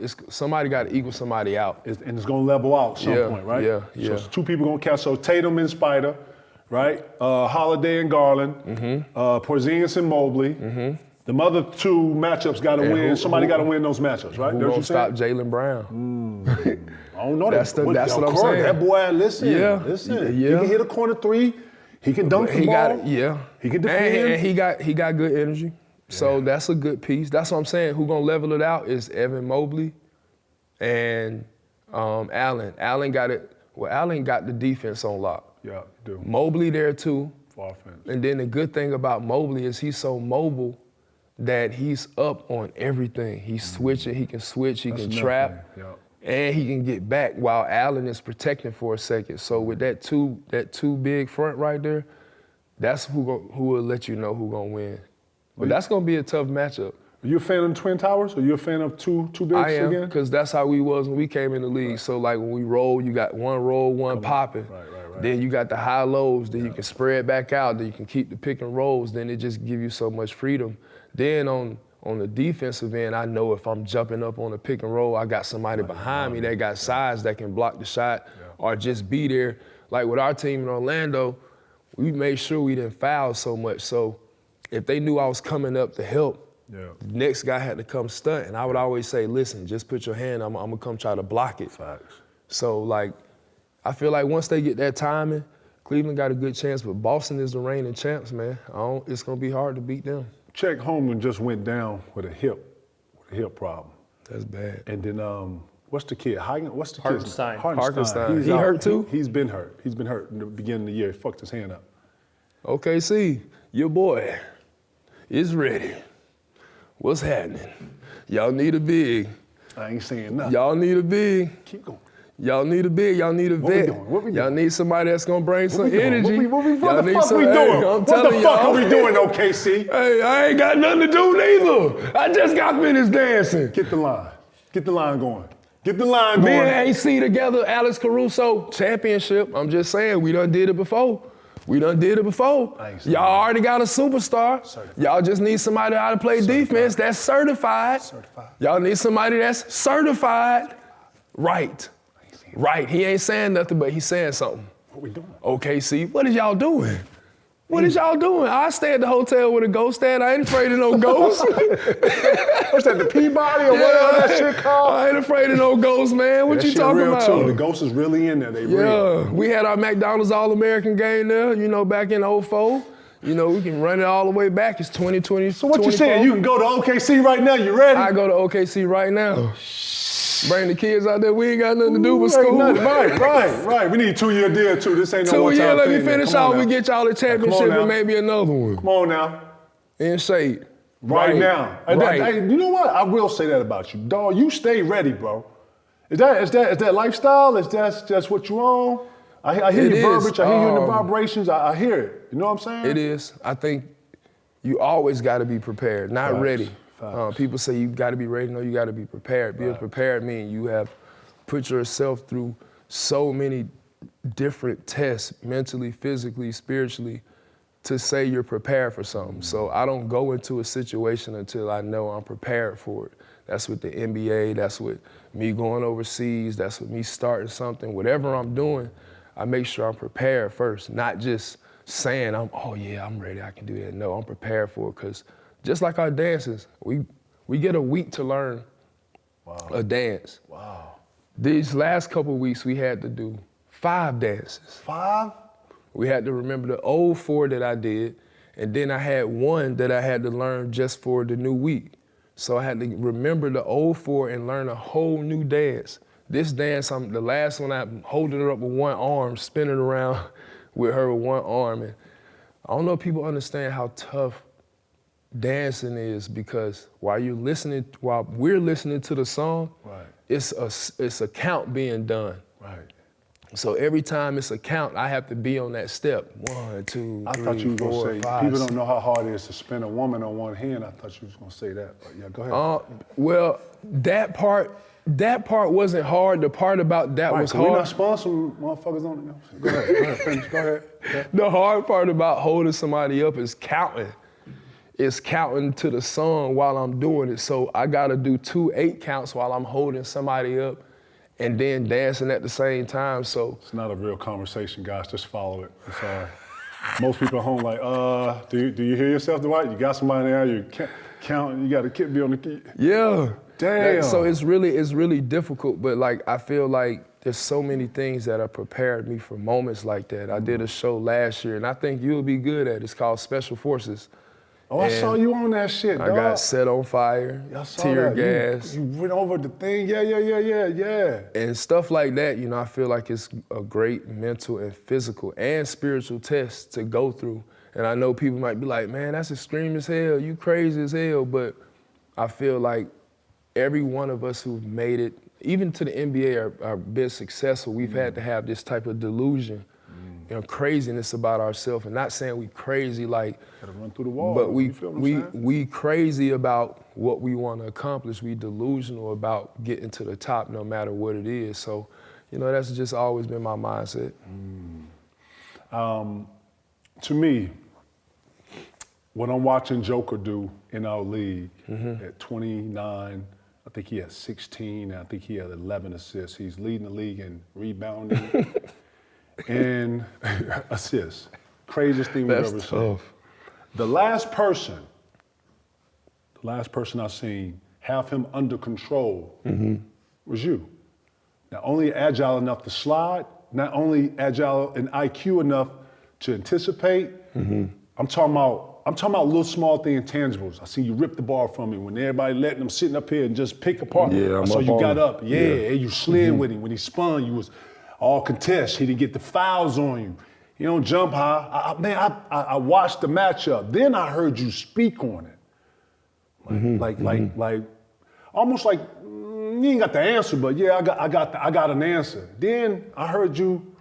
got to equal somebody out. and it's going to level out at some point, right? Yeah. So it's 2 people going to catch. So Tatum and Spider, right? Holiday and Garland, Porzingis and Mobley. The other 2 matchups got to win. Somebody got to win those matchups, right? Who gonna stop Jaylen Brown? I don't know. That's what I'm saying. That boy, listen. He can hit a corner 3. He can dunk the ball. He can defend. And he got good energy. So that's a good piece. That's what I'm saying. Who gonna level it out is Evan Mobley and Allen. Allen got it. Well, Allen got the defense on lock. Yeah, do. Mobley there too. For offense. And then the good thing about Mobley is he's so mobile that he's up on everything. He's switching. He can switch. He can trap. And he can get back while Allen is protecting for a second. So with that two big front right there, that's who will let you know who gonna win. But that's gonna be a tough matchup. Are you a fan of the Twin Towers? Are you a fan of two bigs I am, again? because that's how we was when we came in the league. Right. So like when we roll, you got one roll, one popping. Right. Then you got the high lows. Then you can spread back out. Then you can keep the pick and rolls. Then it just give you so much freedom. Then on the defensive end, I know if I'm jumping up on a pick and roll, I got somebody behind me that got size that can block the shot or just be there. Like with our team in Orlando, we made sure we didn't foul so much. So if they knew I was coming up to help, the next guy had to come stunt. And I would always say, listen, just put your hand, I'm gonna come try to block it. Facts. So like, I feel like once they get that timing, Cleveland got a good chance, but Boston is the reigning champs, man. It's gonna be hard to beat them. Chet Holmgren just went down with a hip problem. That's bad. And then what's the kid? What's the kid? Hartenstein. He hurt too? He's been hurt. He's been hurt in the beginning of the year. He fucked his hand up. OKC, your boy is ready. What's happening? Y'all need a big. I ain't saying nothing. Y'all need a big. Keep going. Y'all need a big. Y'all need a vet. What we doing? Y'all need somebody that's gonna bring some energy. What the fuck we doing? What the fuck are we doing, OKC? Hey, I ain't got nothing to do neither. I just got finished dancing. Get the line. Get the line going. Get the line going. Me and AC together, Alex Caruso, championship. I'm just saying, we done did it before. Y'all already got a superstar. Y'all just need somebody how to play defense that's certified. Y'all need somebody that's certified. Right. He ain't saying nothing, but he's saying something. What we doing? OKC, what is y'all doing? I stay at the hotel with a ghost at. I ain't afraid of no ghosts. What's that, the Peabody or whatever that shit called? I ain't afraid of no ghosts, man. What you talking about? Too. The ghost is really in there. They real. We had our McDonald's All-American game there, back in 04. We can run it all the way back. It's 2020. So what you saying? You can go to OKC right now. You ready? I go to OKC right now. Bring the kids out there. We ain't got nothing to do with school. Right. We need a 2-year deal, too. This ain't no one-time 2 year, let me thing, finish out. We get y'all a championship and maybe another one. Come on now. In shade. Right now. Right. You know what? I will say that about you. Dog, you stay ready, bro. Is that lifestyle? Is that just what you on? I hear your verbiage. I hear you in the vibrations. I hear it. You know what I'm saying? It is. I think you always got to be prepared, not ready. People say you got to be ready. No, you got to be prepared. Being prepared means you have put yourself through so many different tests, mentally, physically, spiritually, to say you're prepared for something. So I don't go into a situation until I know I'm prepared for it. That's with the NBA. That's with me going overseas. That's with me starting something. Whatever I'm doing, I make sure I'm prepared first, not just saying I'm ready, I can do that. No, I'm prepared for it, because just like our dances, we get a week to learn a dance. Wow. These last couple of weeks, we had to do 5 dances. 5? We had to remember the old 4 that I did, and then I had 1 that I had to learn just for the new week. So I had to remember the old 4 and learn a whole new dance. This dance, the last one, I'm holding her up with one arm, spinning around with her with one arm. And I don't know if people understand how tough dancing is, because while we're listening to the song, it's a count being done. Right. So every time it's a count, I have to be on that step. 1, 2, I 3, thought you were 4, going to say, 5, people 6. don't know how hard it is to spin a woman on one hand. I thought you was going to say that, but yeah, go ahead. Well, that part wasn't hard. The part about that was hard. We're not sponsoring motherfuckers on it. Go ahead, finish, go ahead. Yeah. The hard part about holding somebody up is counting. It's counting to the song while I'm doing it. So I gotta do 2 8 counts while I'm holding somebody up and then dancing at the same time, so. It's not a real conversation, guys, just follow it, it's all right. Most people at home like, do you hear yourself, Dwight? You got somebody there, you counting, you gotta be on the key. Yeah. Damn. So it's really difficult, but like I feel like there's so many things that have prepared me for moments like that. I did a show last year, and I think you'll be good at it. It's called Special Forces. Oh, I saw you on that shit, dog. I got set on fire, tear gas. You went over the thing, yeah. And stuff like that, you know, I feel like it's a great mental and physical and spiritual test to go through. And I know people might be like, man, that's extreme as hell, you crazy as hell, but I feel like every one of us who've made it, even to the NBA, are been successful, we've had to have this type of delusion, you know, craziness about ourselves. And not saying we crazy like, gotta run through the wall, but we crazy about what we want to accomplish. We delusional about getting to the top no matter what it is. So, you know, that's just always been my mindset. To me, what I'm watching Joker do in our league at 29, I think he had 16, I think he had 11 assists. He's leading the league in rebounding and assists. Craziest thing we've ever seen. The last person I've seen have him under control was you. Not only agile enough to slide, not only agile and IQ enough to anticipate. I'm talking about little small thing intangibles. I see you rip the ball from me when everybody letting him sitting up here and just pick apart. Yeah, so you got up, and you slid with him. When he spun, you was all contest. He didn't get the fouls on you. You don't jump high. I watched the matchup. Then I heard you speak on it. Like almost like you ain't got the answer, but yeah, I got an answer. Then I heard you,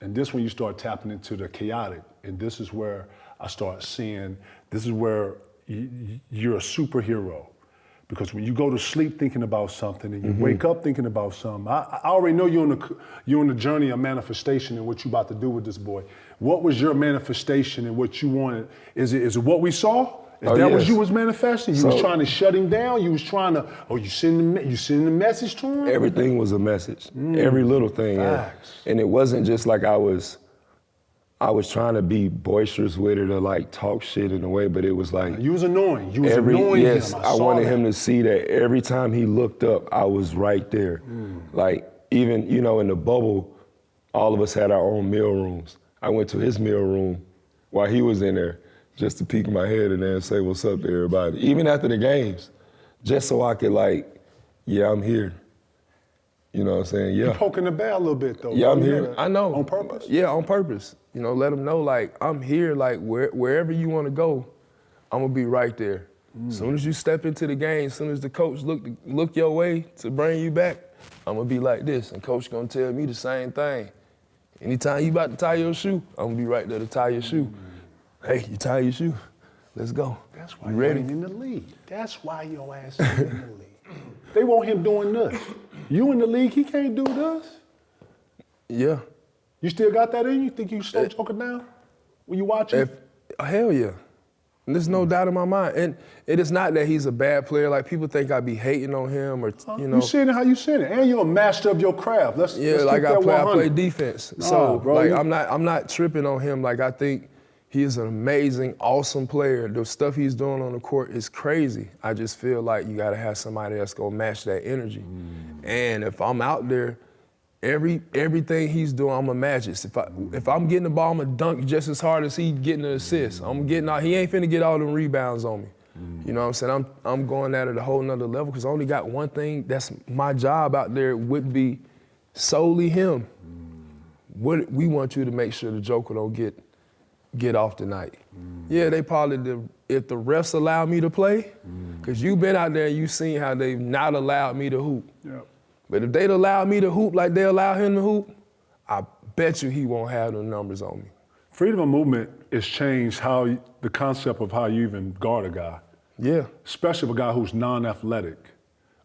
and this when you start tapping into the chaotic, and this is where I start seeing, this is where you're a superhero. Because when you go to sleep thinking about something and you wake up thinking about something, I already know you're on the journey of manifestation and what you're about to do with this boy. What was your manifestation and what you wanted? Is it what we saw? Is that what you was manifesting? You was trying to shut him down? You was trying to, you sending the message to him? Everything was a message. Every little thing. And it wasn't just like I was trying to be boisterous with it or like talk shit in a way, but it was like you was annoying. You was annoying him. I wanted him to see that every time he looked up, I was right there. Like even, you know, in the bubble, all of us had our own meal rooms. I went to his meal room while he was in there just to peek my head in there and say what's up to everybody. Even after the games, just so I could like, yeah, I'm here. You know what I'm saying? Yeah. You're poking the bear a little bit though. Yeah, I'm here. I know. On purpose? Yeah, on purpose. You know, let them know like, I'm here, like wherever you want to go, I'm gonna be right there. As soon as you step into the game, as soon as the coach look your way to bring you back, I'm gonna be like this. And coach gonna tell me the same thing. Anytime you about to tie your shoe, I'm gonna be right there to tie your shoe. Hey, you tie your shoe, let's go. That's why you ready? Ain't in the league. That's why your ass ain't in the league. They want him doing this. You in the league, he can't do this. Yeah. You still got that in you? Think you slow talking down when you watching? Hell yeah. And there's no doubt in my mind. And it is not that he's a bad player. Like people think I be hating on him or, you know. You saying it how you saying it. And you're a master of your craft. Let's like keep that I play defense. Nah, so bro, like I'm not tripping on him. Like I think he is an amazing, awesome player. The stuff he's doing on the court is crazy. I just feel like you gotta have somebody that's gonna match that energy. And if I'm out there, everything he's doing, I'm gonna match it. If I'm getting the ball, I'm gonna dunk just as hard as he getting the assist. He ain't finna get all them rebounds on me. You know what I'm saying? I'm going at it a whole nother level because I only got one thing. That's my job out there would be solely him. What we want you to make sure the Joker don't get off tonight. Yeah, they probably, if the refs allow me to play, because you've been out there and you've seen how they've not allowed me to hoop. Yep. But if they'd allow me to hoop like they allow him to hoop, I bet you he won't have the numbers on me. Freedom of movement has changed the concept of how you even guard a guy. Yeah. Especially a guy who's non-athletic.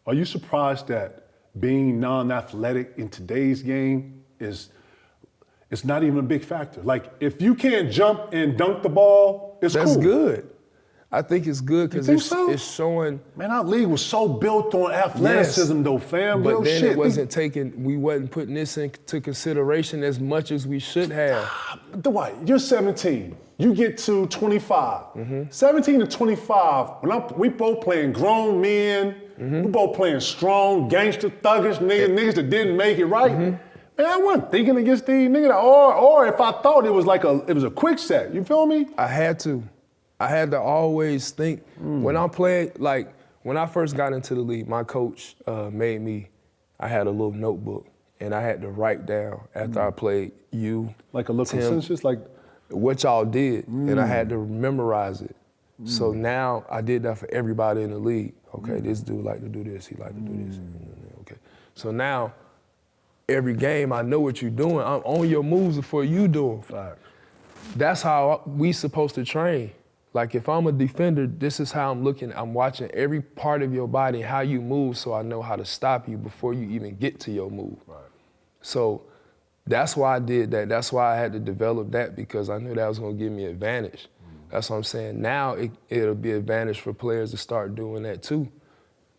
Are you surprised that being non-athletic in today's game is not even a big factor? Like, if you can't jump and dunk the ball, it's cool. That's good. I think it's good because it's showing. Man, our league was so built on athleticism, though, fam. But then it wasn't we wasn't putting this into consideration as much as we should have. Dwight, you're 17. You get to 25. 17 to 25, we both playing grown men, we both playing strong, gangster, thuggish niggas that didn't make it right. Man, I wasn't thinking against these niggas, or if I thought it was a quick set, you feel me? I had to always think, when I'm playing, like, when I first got into the league, my coach made me, I had a little notebook, and I had to write down after I played you, like a little Tim, consensus, like what y'all did, and I had to memorize it. So now I did that for everybody in the league. Okay, this dude like to do this, he like to do this. Okay, so now every game I know what you're doing. I'm on your moves before you do them. Facts. That's how we supposed to train. Like, if I'm a defender, this is how I'm looking. I'm watching every part of your body, how you move, so I know how to stop you before you even get to your move. Right. So that's why I did that. That's why I had to develop that, because I knew that was gonna give me advantage. That's what I'm saying. Now it'll be advantage for players to start doing that too.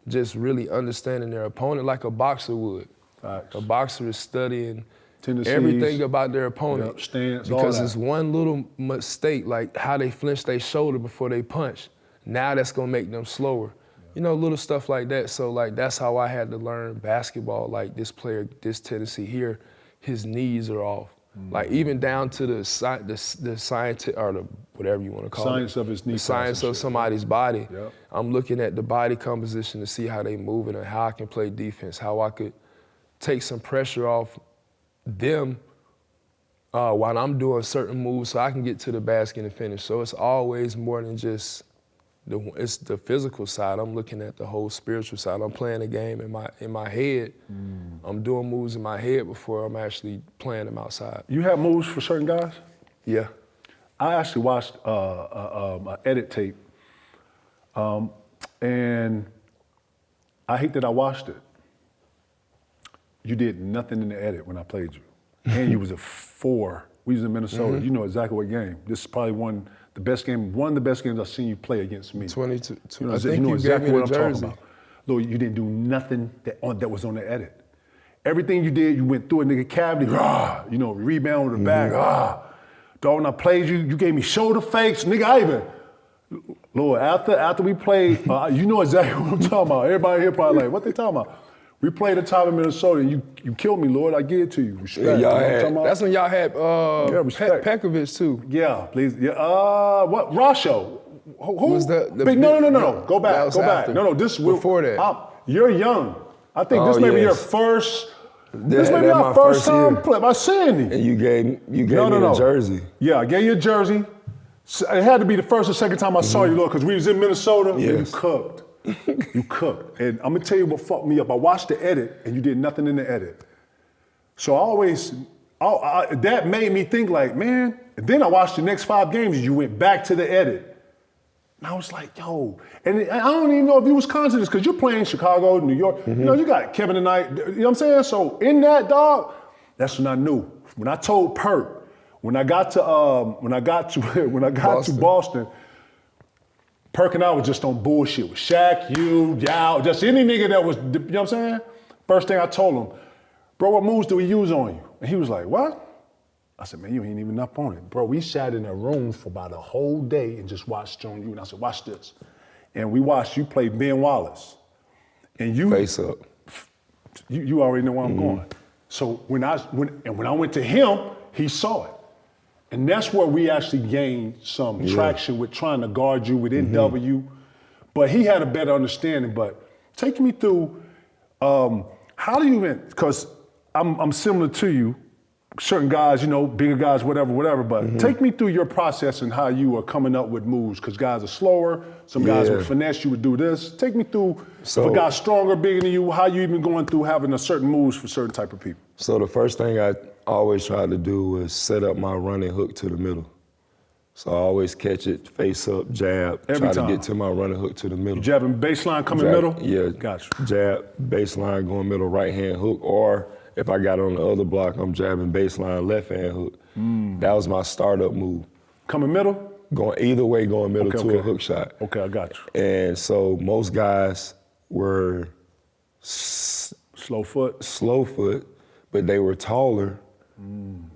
Just really understanding their opponent like a boxer would. Facts. A boxer is studying Tendencies, everything about their opponent. Stance, all because that. it's one little mistake, like how they flinch their shoulder before they punch. Now that's gonna make them slower. You know, little stuff like that. So like, that's how I had to learn basketball. Like, this player, this tendency here, his knees are off. Like, even down to the science, or the whatever you want to call science it. of his knee. The science of somebody's body. Yep. I'm looking at the body composition to see how they moving and how I can play defense, how I could take some pressure off them while I'm doing certain moves so I can get to the basket and finish. So it's always more than just it's the physical side. I'm looking at the whole spiritual side. I'm playing a game in my head. I'm doing moves in my head before I'm actually playing them outside. You have moves for certain guys? Yeah. I actually watched an edit tape, and I hate that I watched it. You did nothing in the edit when I played you. And you was a 4. We was in Minnesota. You know exactly what game. This is probably one of the best games I've seen you play against me. 22. You know, I think you know you exactly gave me what the I'm jersey. talking about. Look, you didn't do nothing that was on the edit. Everything you did, you went through a nigga cavity, you know, rebound with the back, Dog, when I played you, you gave me shoulder fakes. Nigga, Lord, after we played, you know exactly what I'm talking about. Everybody here probably like, what they talking about? We played a time in Minnesota, and you killed me, Lord. I give it to you. Respect. Yeah, that's when y'all had respect. Pekovic too. Yeah, please. Yeah. What? Rasho. Who? Was the No. Go back. Go back. No. This before that. You're young. I think this may be your first. This may be our first time play by Sandy. And you gave me the jersey. Yeah, I gave you a jersey. It had to be the first or second time I saw you, Lord, because we was in Minnesota and you cooked. You cooked. And I'm gonna tell you what fucked me up. I watched the edit and you did nothing in the edit. So that made me think like, man, and then I watched the next 5 games and you went back to the edit. And I was like, yo, and I don't even know if you was conscious because you're playing Chicago, New York. You know, you got Kevin and I, you know what I'm saying? So in that, dog, that's when I knew. When I told Perk, when I got to Boston, Perk and I was just on bullshit with Shaq, you, Yao, just any nigga that was, you know what I'm saying? First thing I told him, bro, what moves do we use on you? And he was like, what? I said, man, you ain't even up on it. Bro, we sat in a room for about a whole day and just watched on you. And I said, watch this. And we watched you play Ben Wallace. And you— Face up. You already know where I'm going. So when I went to him, he saw it. And that's where we actually gained some traction with trying to guard you with NW. But he had a better understanding. But take me through, how do you even, because I'm similar to you, certain guys, you know, bigger guys, whatever, but take me through your process and how you are coming up with moves, because guys are slower, some guys with finesse, you would do this. Take me through, if a guy's stronger, bigger than you, how you even going through having a certain moves for certain type of people? So the first thing I always try to do was set up my running hook to the middle. So I always catch it, face up, jab, try to get to my running hook to the middle. Jabbing baseline, coming middle? Yeah, gotcha. Jab, baseline, going middle, right hand hook, or if I got on the other block, I'm jabbing baseline, left hand hook. That was my startup move. Coming middle? Going either way, going middle to a hook shot. Okay, I got you. And so most guys were slow foot, but they were taller.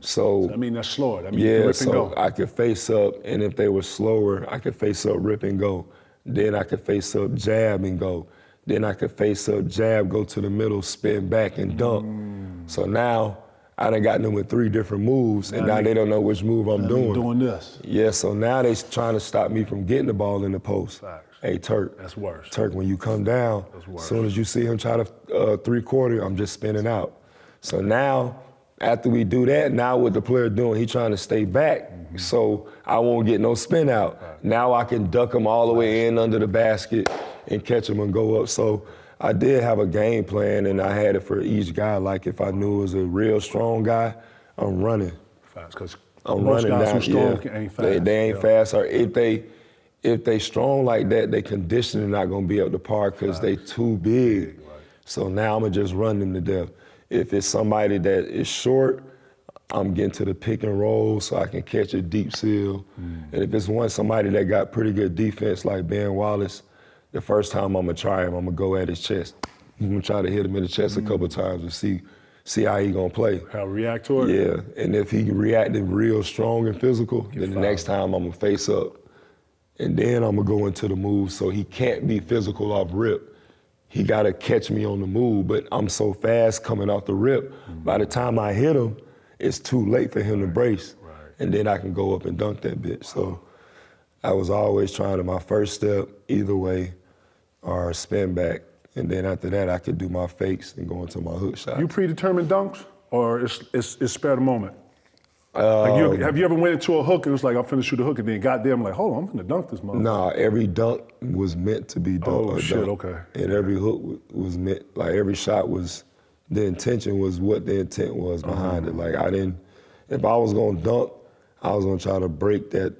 So I mean, that's slower. That means you can rip and go. I could face up, and if they were slower, I could face up, rip and go. Then I could face up, jab and go. Then I could face up, jab, go to the middle, spin back and dunk. So now I done got them with 3 different moves, and now they don't know which move I'm doing. Doing this. Yeah, so now they trying to stop me from getting the ball in the post. Facts. Hey, Turk. That's worse. Turk, when you come down, as soon as you see him try to 3-quarter, I'm just spinning out. So now, after we do that, now what the player doing, he trying to stay back, so I won't get no spin out. Now I can duck him all the way in under the basket and catch him and go up. So I did have a game plan, and I had it for each guy. Like if I knew it was a real strong guy, I'm running. Fast, because I'm most running guys down. who strong ain't fast. They ain't fast, or if they strong like that, they conditioning not gonna be up to par because they too big. So now I'm gonna just run them to death. If it's somebody that is short, I'm getting to the pick and roll so I can catch a deep seal. And if it's somebody that got pretty good defense like Ben Wallace, the first time I'm gonna try him, I'm gonna go at his chest. I'm gonna try to hit him in the chest a couple times and see how he gonna play. How react to it? Yeah, and if he reacted real strong and physical, then the next time I'm gonna face up. And then I'm gonna go into the move so he can't be physical off rip. He gotta catch me on the move, but I'm so fast coming off the rip, by the time I hit him, it's too late for him to brace. And then I can go up and dunk that bitch. So I was always trying to, my first step, either way, or spin back. And then after that, I could do my fakes and go into my hook shot. You predetermined dunks, or it's spare the moment? Have you ever went into a hook and it was like, I'm finna shoot a hook, and then got there, I'm like, hold on, I'm finna dunk this motherfucker? Nah, every dunk was meant to be dunked. Oh, shit, okay. And every hook was meant, like every shot was, the intention was what the intent was behind it. Like if I was gonna dunk, I was gonna try to break that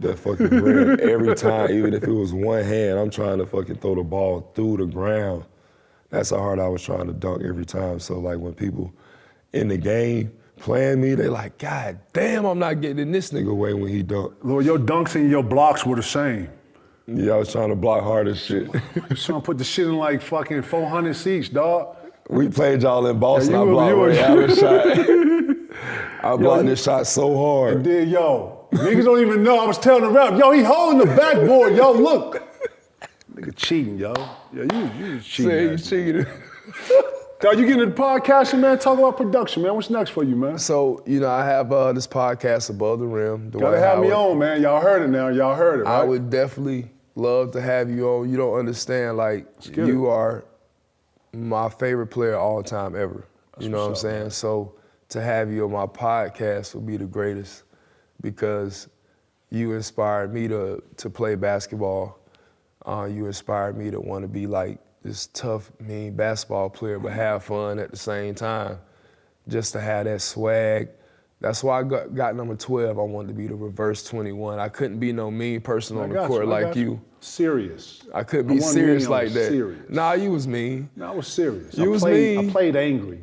fucking rim every time, even if it was one hand, I'm trying to fucking throw the ball through the ground. That's how hard I was trying to dunk every time. So like when people in the game playing me, they like, God damn, I'm not getting in this nigga way when he dunked. Lord, your dunks and your blocks were the same. Yeah, I was trying to block hard as shit. Trying to put the shit in like fucking 400 seats, dog. We played y'all in Boston. I blocked Ray Allen's shot. I blocked this shot so hard. And then, niggas don't even know. I was telling the rep, he holding the backboard. Yo, look. Nigga cheating, yo. Yeah, you cheating. Say you cheating. Dog, you getting into the podcasting, man? Talk about production, man. What's next for you, man? So, I have this podcast, Above the Rim. Gotta have me on, man. Y'all heard it now. Y'all heard it, right? I would definitely love to have you on. You don't understand, like, you are my favorite player all time ever. You know what I'm saying? Man. So to have you on my podcast would be the greatest because you inspired me to play basketball. You inspired me to want to be like this tough, mean basketball player, but have fun at the same time. Just to have that swag. That's why I got number 12. I wanted to be the reverse 21. I couldn't be no mean person on the court like you. Serious. I couldn't be serious like that. Serious. Nah, you was mean. No, I was serious. You was mean. I played angry.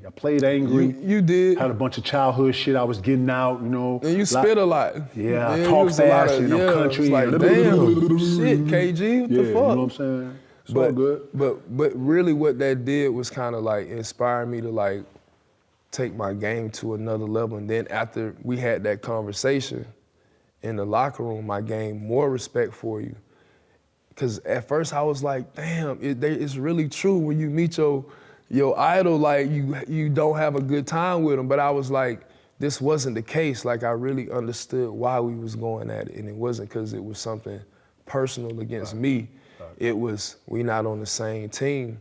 You did. Had a bunch of childhood shit I was getting out, And you spit a lot. Yeah, I talk fast, I'm country. Like, damn, shit, KG, what the fuck? You know what I'm saying? It's all good. But really what that did was kind of like inspire me to like take my game to another level. And then after we had that conversation in the locker room, I gained more respect for you. Because at first I was like, damn, it's really true when you meet your idol, like you don't have a good time with him. But I was like, this wasn't the case. Like I really understood why we was going at it. And it wasn't because it was something personal against me. It was, we not on the same team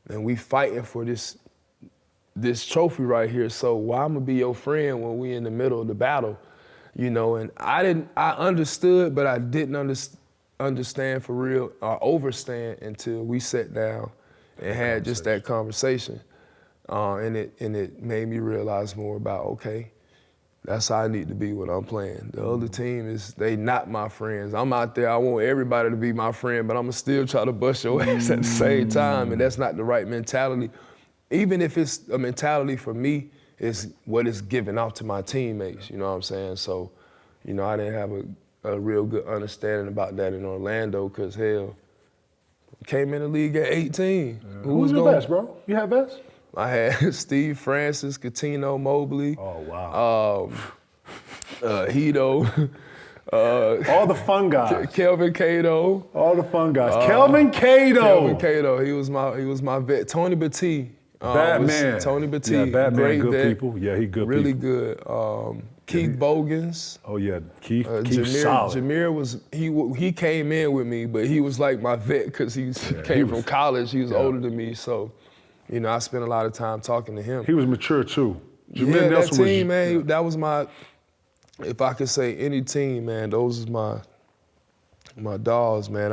and we fighting for this this trophy right here, so why I'm gonna be your friend when we in the middle of the battle, you know? And I understood, but I didn't understand for real, or overstand until we sat down and had just that conversation. And it made me realize more about, okay, that's how I need to be when I'm playing. The other team they not my friends. I'm out there, I want everybody to be my friend, but I'm gonna still try to bust your ass at the same time, and that's not the right mentality. Even if it's a mentality for me, it's what it's giving out to my teammates, you know what I'm saying? So, you know, I didn't have a real good understanding about that in Orlando, because hell, came in the league at 18. Yeah. Who was your best, bro? You had best? I had Steve Francis, Catino Mobley. Oh, wow. Hito. All the fun guys. Kelvin Cato. All the fun guys. Kelvin Cato. Kelvin Cato. He was my vet. Tony Battie. Batman. Tony Battie. Yeah, Batman, great good vet. people. Yeah, he good really people. Really good. Keith Bogans. Oh yeah, Keith solid. Jameer he came in with me, but he was like my vet because he came from college. He was older than me, so you know I spent a lot of time talking to him. He was mature too. Jameer that team, man, that was my. If I could say any team, man, those is my dogs, man.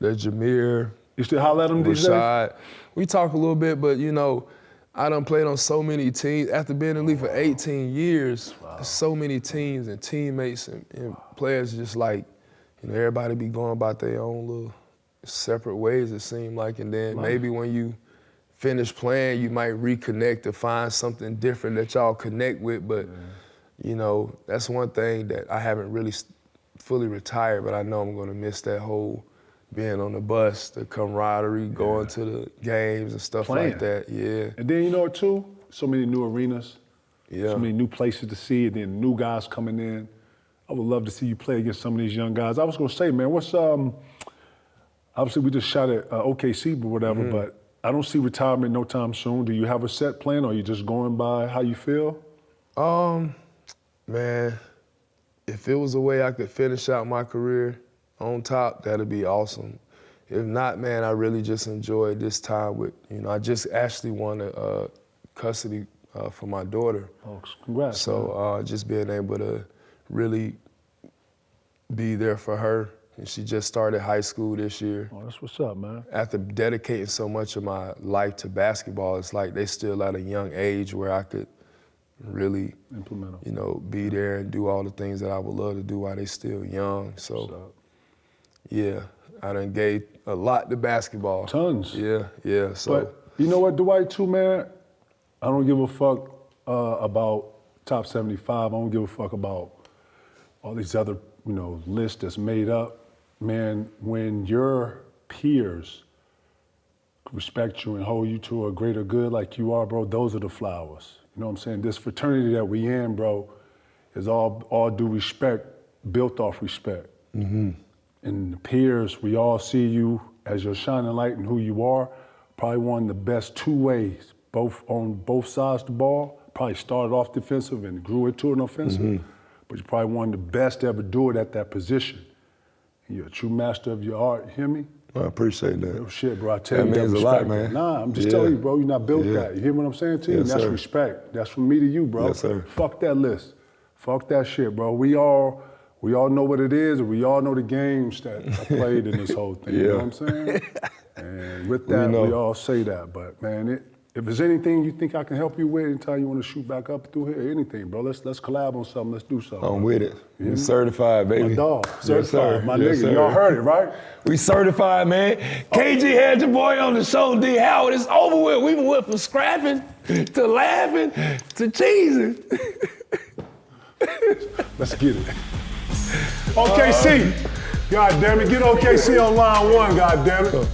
The Jameer. You still holler at him these days? We talk a little bit, but you know, I done played on so many teams. After being in the league for 18 years, so many teams and teammates and players just like, you know, everybody be going about their own little separate ways, it seemed like. And then maybe when you finish playing, you might reconnect to find something different that y'all connect with. But, you know, that's one thing that I haven't really fully retired, but I know I'm gonna miss that whole being on the bus, the camaraderie, going to the games and stuff like that, And then you know what too? So many new arenas, so many new places to see, and then new guys coming in. I would love to see you play against some of these young guys. I was gonna say, man, what's obviously we just shot at OKC or whatever, but I don't see retirement no time soon. Do you have a set plan, or are you just going by how you feel? Man, if it was a way I could finish out my career on top, that'd be awesome. If not, man, I really just enjoyed this time with, you know, I just actually won a custody for my daughter. Oh, congrats. So just being able to really be there for her. And she just started high school this year. Oh, that's what's up, man. After dedicating so much of my life to basketball, it's like they still at a young age where I could really implement them. You know, be there and do all the things that I would love to do while they still young. So, yeah, I done gave a lot to basketball. Tons. Yeah. So, but you know what, Dwight, too, man? I don't give a fuck about top 75. I don't give a fuck about all these other, you know, lists that's made up. Man, when your peers respect you and hold you to a greater good like you are, bro, those are the flowers. You know what I'm saying? This fraternity that we in, bro, is all due respect, built off respect. And the peers, we all see you as your shining light and who you are. Probably one of the best two ways, on both sides of the ball. Probably started off defensive and grew into an offensive. But you're probably one of the best to ever do it at that position. You're a true master of your art, you hear me? I appreciate that. Oh, shit, bro, I tell you that means a respect. lot, man. Nah, I'm just telling you, bro, you're not built that. You hear what I'm saying to you? Yes, That's sir. respect. That's from me to you, bro. Yes, sir. Fuck that list. Fuck that shit, bro. We all know what it is, and we all know the games that I played in this whole thing. You know what I'm saying? And with that, we all say that. But man, if there's anything you think I can help you with, anytime you want to shoot back up through here, anything, bro, let's collab on something. Let's do something. I'm with it. You certified, baby. My dog, certified. Yes, sir. My Yes, nigga, sir. y'all heard it, right? We certified, man. KG had your boy on the show, D. Howard. It's over with. We went from scrapping to laughing to cheesing. Let's get it. OKC. God damn it. Get OKC on line one, God damn it.